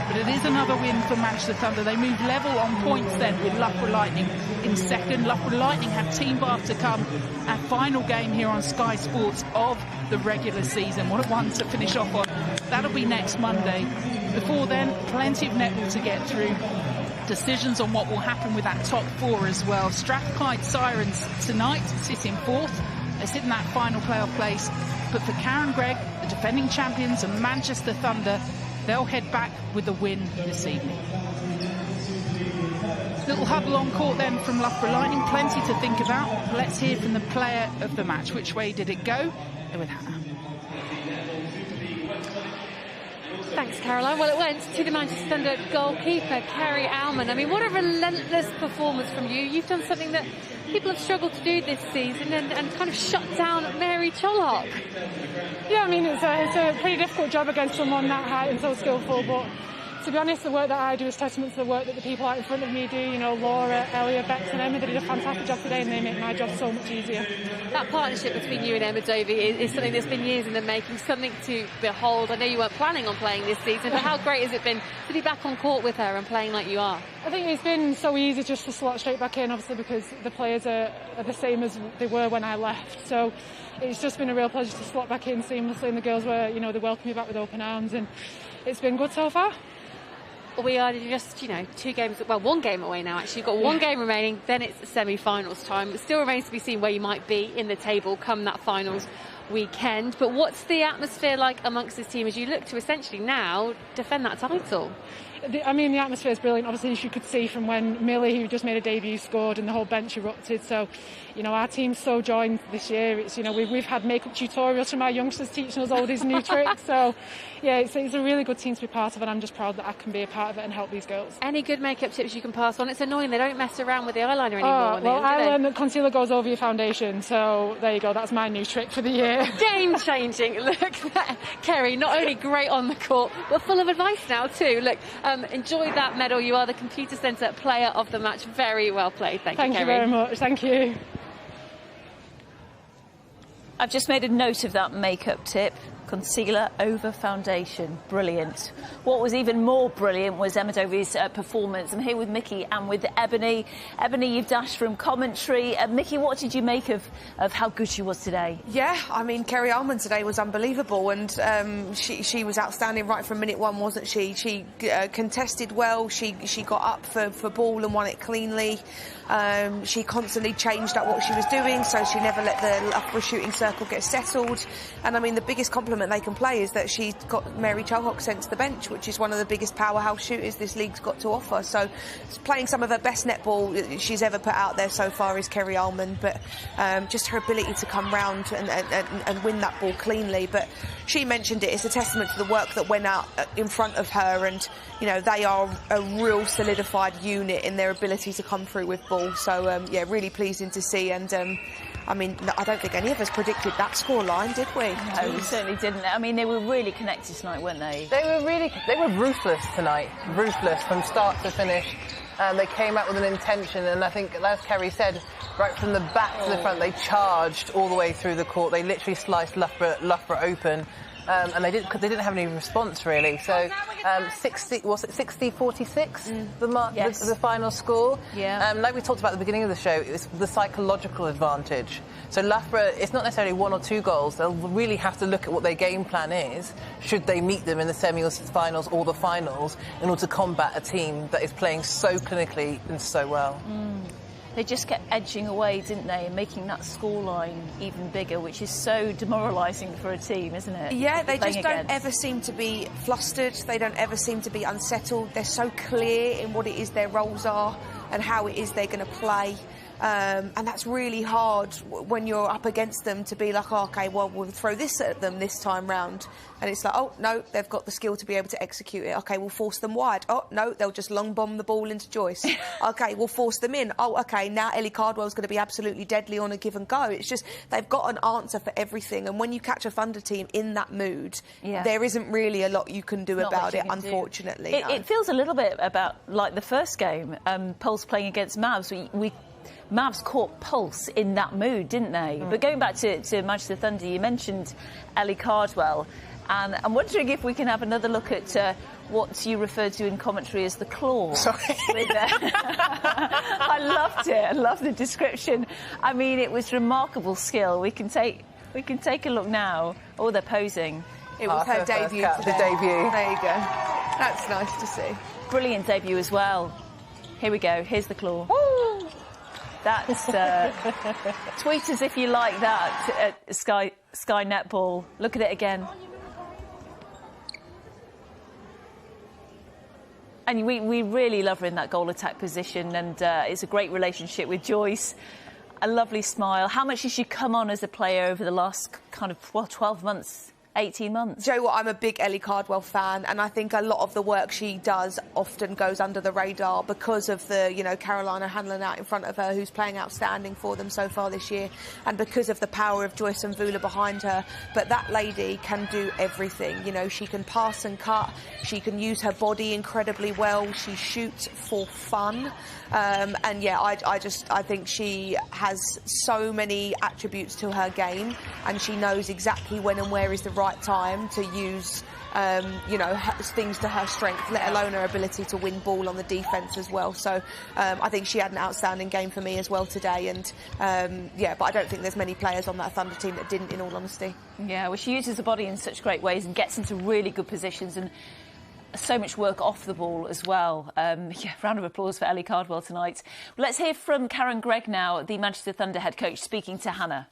But it is another win for Manchester Thunder. They move level on points then with Loughborough Lightning in second. Loughborough Lightning have team bath to come. Our final game here on Sky Sports of the regular season. What a one to finish off on. That'll be next Monday. Before then, plenty of netball to get through. Decisions on what will happen with that top four as well. Strathclyde Sirens tonight sit in fourth. They sit in that final playoff place. But for Karen Gregg, the defending champions of Manchester Thunder, they'll head back with a win this evening. Little huddle on court then from Loughborough Lightning. Plenty to think about. Let's hear from the player of the match. Which way did it go? With Hannah. Thanks, Caroline. Well, it went to the Manchester Thunder goalkeeper, Kerry Almond. I mean, what a relentless performance from you. You've done something that people have struggled to do this season and kind of shut down Mary Cholhock. Yeah, I mean, it's a pretty difficult job against someone that high and so skillful, but to be honest, the work that I do is testament to the work that the people out in front of me do. You know, Laura, Elia, Bex and Emma, they did a fantastic job today and they make my job so much easier. That partnership between you and Emma Dovey is something that's been years in the making, something to behold. I know you weren't planning on playing this season, but how great has it been to be back on court with her and playing like you are? I think it's been so easy just to slot straight back in, obviously, because the players are the same as they were when I left. So it's just been a real pleasure to slot back in seamlessly, and the girls were, you know, they welcomed me back with open arms, and it's been good so far. We are just, you know, 2 games, well, 1 game away now, actually. You've got 1 game remaining, then it's semi-finals time. It still remains to be seen where you might be in the table come that finals weekend. But what's the atmosphere like amongst this team as you look to essentially now defend that title? I mean, the atmosphere is brilliant. Obviously, as you could see from when Millie, who just made a debut, scored and the whole bench erupted. So, you know, our team's so joined this year. It's, you know, we've had makeup tutorials from our youngsters teaching us all these new tricks. So, yeah, it's a really good team to be part of, and I'm just proud that I can be a part of it and help these girls. Any good makeup tips you can pass on? It's annoying, they don't mess around with the eyeliner anymore. I learned that concealer goes over your foundation, so there you go, that's my new trick for the year. Game changing. Look, Kerry, not only great on the court, but full of advice now too. Look, enjoy that medal. You are the Computer Centre Player of the Match. Very well played. Thank you, Kerry. Thank you very much. Thank you. I've just made a note of that makeup tip. Concealer over foundation. Brilliant. What was even more brilliant was Emma Dovey's performance. I'm here with Mickey and with Ebony. Ebony, you've dashed from commentary. Mickey, what did you make of how good she was today? Yeah, I mean, Kerry Almond today was unbelievable, and she was outstanding right from minute 1, wasn't she? She contested well. She got up for ball and won it cleanly. She constantly changed up what she was doing, so she never let the upper shooting circle get settled. And I mean, the biggest compliment they can play is that she's got Mary Cholhock sent to the bench, which is one of the biggest powerhouse shooters this league's got to offer. So playing some of her best netball she's ever put out there so far is Kerry Almond, but just her ability to come round and win that ball cleanly. But she mentioned it, it's a testament to the work that went out in front of her, and you know, they are a real solidified unit in their ability to come through with ball. So yeah, really pleasing to see. And I mean, I don't think any of us predicted that scoreline, did we? No, we certainly didn't. I mean, they were really connected tonight, weren't they? They were ruthless tonight. Ruthless from start to finish. They came out with an intention, and I think, as Kerry said, right from the back to the front, they charged all the way through the court. They literally sliced Loughborough open. And they didn't have any response really. So 60-46 the final score. Yeah. Like we talked about at the beginning of the show, it's the psychological advantage. So Loughborough, it's not necessarily 1 or 2 goals. They'll really have to look at what their game plan is, should they meet them in the semi-finals or the finals, in order to combat a team that is playing so clinically and so well. They just kept edging away, didn't they, and making that scoreline even bigger, which is so demoralising for a team, isn't it? Yeah, they just don't ever seem to be flustered. They don't ever seem to be unsettled. They're so clear in what it is their roles are and how it is they're going to play. And that's really hard when you're up against them, to be like, oh, OK, well, we'll throw this at them this time round. And it's like, oh, no, they've got the skill to be able to execute it. OK, we'll force them wide. Oh, no, they'll just long bomb the ball into Joyce. OK, we'll force them in. Oh, OK, now Ellie Cardwell's going to be absolutely deadly on a give and go. It's just, they've got an answer for everything. And when you catch a Thunder team in that mood, there isn't really a lot you can do about it, unfortunately. It feels a little bit about like the first game, Pulse playing against Mavs. We Mavs caught pulse in that mood, didn't they? But going back to Manchester Thunder, you mentioned Ellie Cardwell, and I'm wondering if we can have another look at what you referred to in commentary as the claw. Sorry. I loved it. I love the description. I mean, it was remarkable skill. We can take a look now. Oh, they're posing. It was her debut today. The debut. There you go. That's nice to see. Brilliant debut as well. Here we go. Here's the claw. Woo! That's tweet us if you like that at Sky Netball. Look at it again. And we really love her in that goal attack position, and it's a great relationship with Joyce. A lovely smile. How much has she come on as a player over the last kind of 12 months? 18 months. Joe, I'm a big Ellie Cardwell fan, and I think a lot of the work she does often goes under the radar because of the, Carolina Hanlon out in front of her, who's playing outstanding for them so far this year, and because of the power of Joyce and Vula behind her. But that lady can do everything. She can pass and cut. She can use her body incredibly well. She shoots for fun. And yeah, I think she has so many attributes to her game, and she knows exactly when and where is the right time to use, things to her strength, let alone her ability to win ball on the defence as well. So I think she had an outstanding game for me as well today. And but I don't think there's many players on that Thunder team that didn't, in all honesty. Yeah, well, she uses her body in such great ways and gets into really good positions, and so much work off the ball as well. Round of applause for Ellie Cardwell tonight. Well, let's hear from Karen Gregg now, the Manchester Thunder head coach, speaking to Hannah.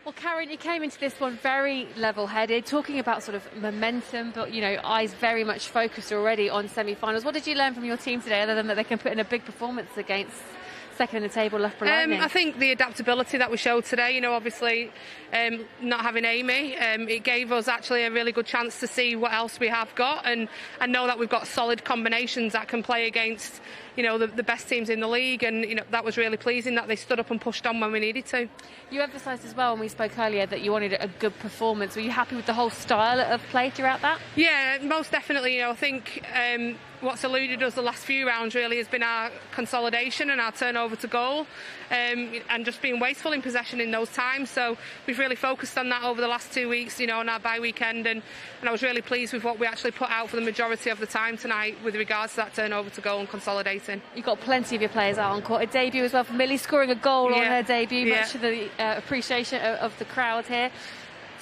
Well, Karen, you came into this one very level-headed, talking about sort of momentum, but, eyes very much focused already on semi-finals. What did you learn from your team today, other than that they can put in a big performance against second in the table, Loughborough Lightning? I think the adaptability that we showed today, obviously not having Amy, it gave us actually a really good chance to see what else we have got, and know that we've got solid combinations that can play against the best teams in the league, and that was really pleasing that they stood up and pushed on when we needed to. You emphasised as well when we spoke earlier that you wanted a good performance. Were you happy with the whole style of play throughout that? Yeah, most definitely. I think what's eluded us the last few rounds really has been our consolidation and our turnover to goal, and just being wasteful in possession in those times. So we've really focused on that over the last 2 weeks, on our bye weekend, and I was really pleased with what we actually put out for the majority of the time tonight with regards to that turnover to goal and consolidating. You've got plenty of your players out on court. A debut as well for Millie, scoring a goal on her debut, much to the appreciation of the crowd here.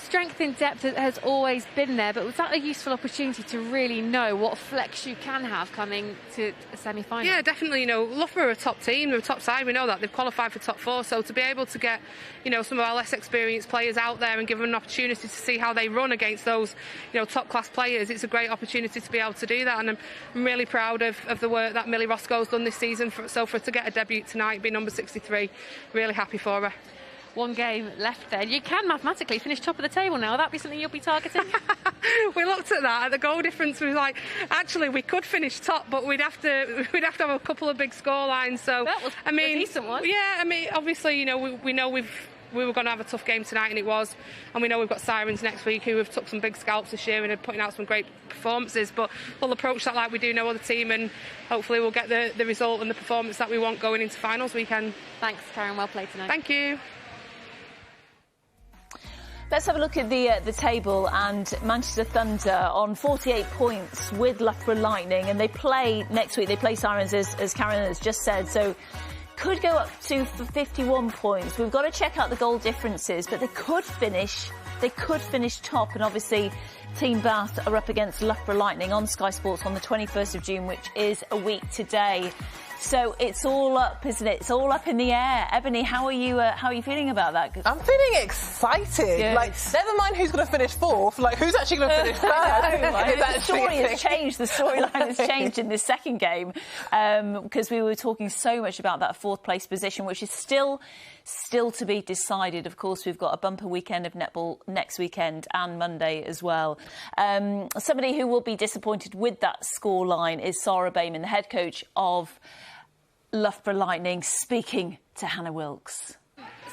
Strength in depth has always been there, but was that a useful opportunity to really know what flex you can have coming to a semi-final? Yeah, definitely. Loughborough are a top team, they're a top side, we know that. They've qualified for top four, so to be able to get, some of our less experienced players out there and give them an opportunity to see how they run against those, top-class players, it's a great opportunity to be able to do that, and I'm really proud of the work that Millie Roscoe's done this season. So for her to get a debut tonight, be number 63, really happy for her. One game left then. You can mathematically finish top of the table now. Would that be something you'll be targeting? We looked at that. The goal difference was like, actually, we could finish top, but we'd have to have a couple of big score lines. So that was a decent one. Yeah, obviously, we know we were going to have a tough game tonight, and it was. And we know we've got Sirens next week, who have took some big scalps this year and are putting out some great performances. But we'll approach that like we do no other team, and hopefully we'll get the result and the performance that we want going into finals weekend. Thanks, Karen. Well played tonight. Thank you. Let's have a look at the table, and Manchester Thunder on 48 points with Loughborough Lightning, and they play next week. They play Saracens, as Karen has just said, so could go up to 51 points. We've got to check out the goal differences, but they could finish top, and obviously Team Bath are up against Loughborough Lightning on Sky Sports on the 21st of June, which is a week today. So it's all up, isn't it? It's all up in the air. Ebony, how are you feeling about that? I'm feeling excited. Good. Like, never mind who's going to finish fourth. Like, who's actually going to finish third? The story has changed. The storyline has changed in this second game, because we were talking so much about that fourth place position, which is still to be decided. Of course, we've got a bumper weekend of netball next weekend and Monday as well. Somebody who will be disappointed with that scoreline is Sarah Bayman, the head coach of Loughborough Lightning, speaking to Hannah Wilkes.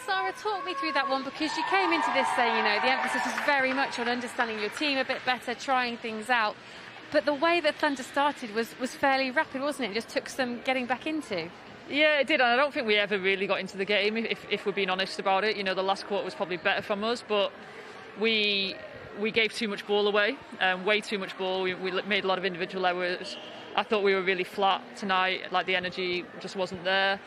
Sarah, talk me through that one, because you came into this saying, the emphasis was very much on understanding your team a bit better, trying things out. But the way that Thunder started was fairly rapid, wasn't it? It just took some getting back into. Yeah, it did, and I don't think we ever really got into the game, if we're being honest about it. You know, the last quarter was probably better from us, but we gave too much ball away, way too much ball. We made a lot of individual errors. I thought we were really flat tonight, like the energy just wasn't there.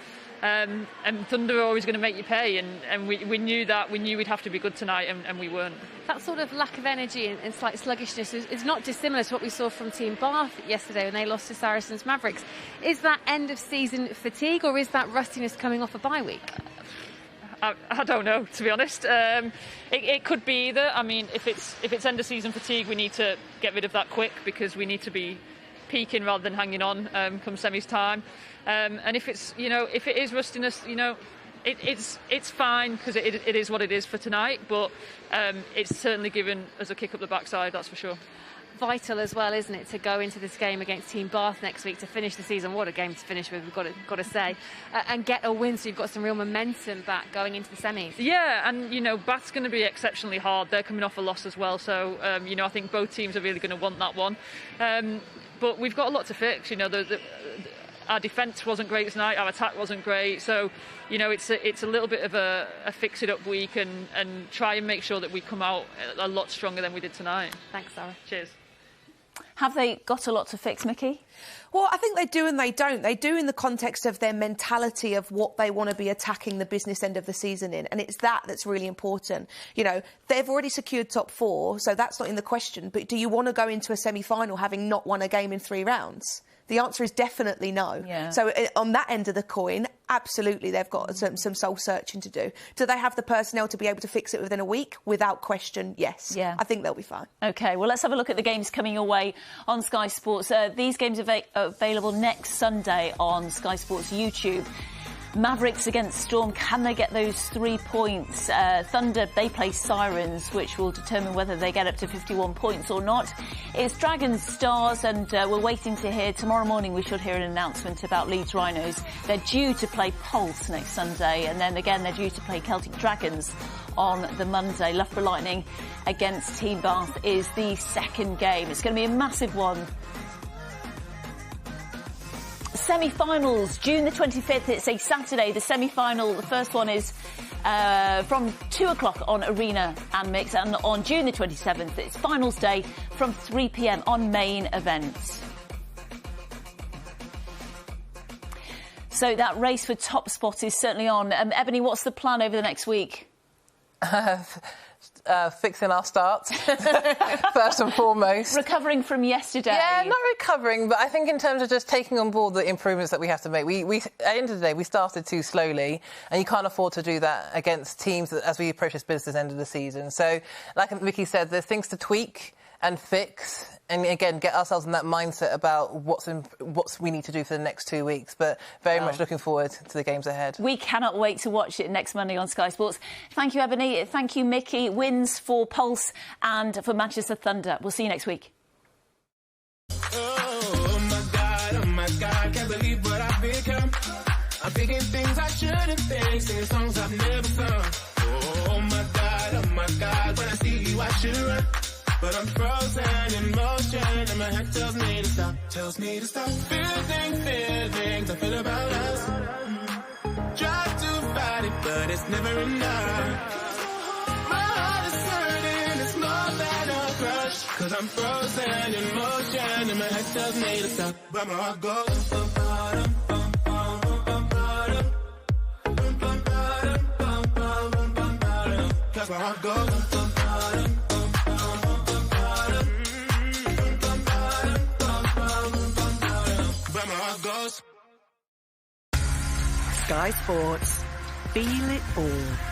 And Thunder are always going to make you pay, and we knew that. We knew we'd have to be good tonight, and we weren't. That sort of lack of energy and slight sluggishness is not dissimilar to what we saw from Team Bath yesterday when they lost to Saracens Mavericks. Is that end of season fatigue, or is that rustiness coming off a bye week? I don't know, to be honest. It could be either. I mean, if it's end of season fatigue, we need to get rid of that quick, because we need to be peaking rather than hanging on come semis time. And if it is rustiness, it's fine, because it is what it is for tonight. But it's certainly given us a kick up the backside, that's for sure. Vital as well, isn't it, to go into this game against Team Bath next week to finish the season. What a game to finish with, we've got to say, and get a win, so you've got some real momentum back going into the semis. Yeah, and Bath's going to be exceptionally hard. They're coming off a loss as well, so I think both teams are really going to want that one. But we've got a lot to fix. Our defence wasn't great tonight, our attack wasn't great, so it's a little bit of a fix it up week, and try and make sure that we come out a lot stronger than we did tonight. Thanks, Sarah. Cheers. Have they got a lot to fix, Mickey? Well, I think they do and they don't. They do in the context of their mentality of what they want to be attacking the business end of the season in. And it's that's really important. They've already secured top 4, so that's not in the question. But do you want to go into a semi-final having not won a game in 3 rounds? The answer is definitely no. Yeah. So on that end of the coin, absolutely, they've got some soul searching to do. Do they have the personnel to be able to fix it within a week? Without question, yes. Yeah. I think they'll be fine. OK, well, let's have a look at the games coming your way on Sky Sports. These games are available next Sunday on Sky Sports YouTube. Mavericks against Storm, can they get those 3 points? Thunder, they play Sirens, which will determine whether they get up to 51 points or not. It's Dragons Stars, and we're waiting to hear. Tomorrow morning we should hear an announcement about Leeds Rhinos. They're due to play Pulse next Sunday, and then again they're due to play Celtic Dragons on the Monday. Loughborough Lightning against Team Bath is the second game. It's going to be a massive one. Semi-finals, June the 25th, it's a Saturday. The semi-final, the first one is from 2 o'clock on Arena and Mix, and on June the 27th, it's finals day from 3 p.m. on Main Events. So that race for top spot is certainly on. Ebony, what's the plan over the next week? Fixing our starts, first and foremost. Recovering from yesterday. Yeah, not recovering, but I think in terms of just taking on board the improvements that we have to make. We at the end of the day, we started too slowly, and you can't afford to do that against teams as we approach this business end of the season. So, like Vicky said, there's things to tweak and fix, and again, get ourselves in that mindset about what we need to do for the next 2 weeks. But very much looking forward to the games ahead. We cannot wait to watch it next Monday on Sky Sports. Thank you, Ebony. Thank you, Mickey. Wins for Pulse and for Manchester Thunder. We'll see you next week. Oh my God, can't believe what I've become. I'm thinking things I shouldn't think, singing songs I've never sung. Oh my God, when I see you I should run. But I'm frozen in motion, and my head tells me to stop. Feelings I feel about us. Try to fight it, but it's never enough. My heart is hurting, it's more than a crush. 'Cause I'm frozen in motion, and my head tells me to stop. But my heart goes. 'Cause my heart goes. Sky Sports. Feel it all.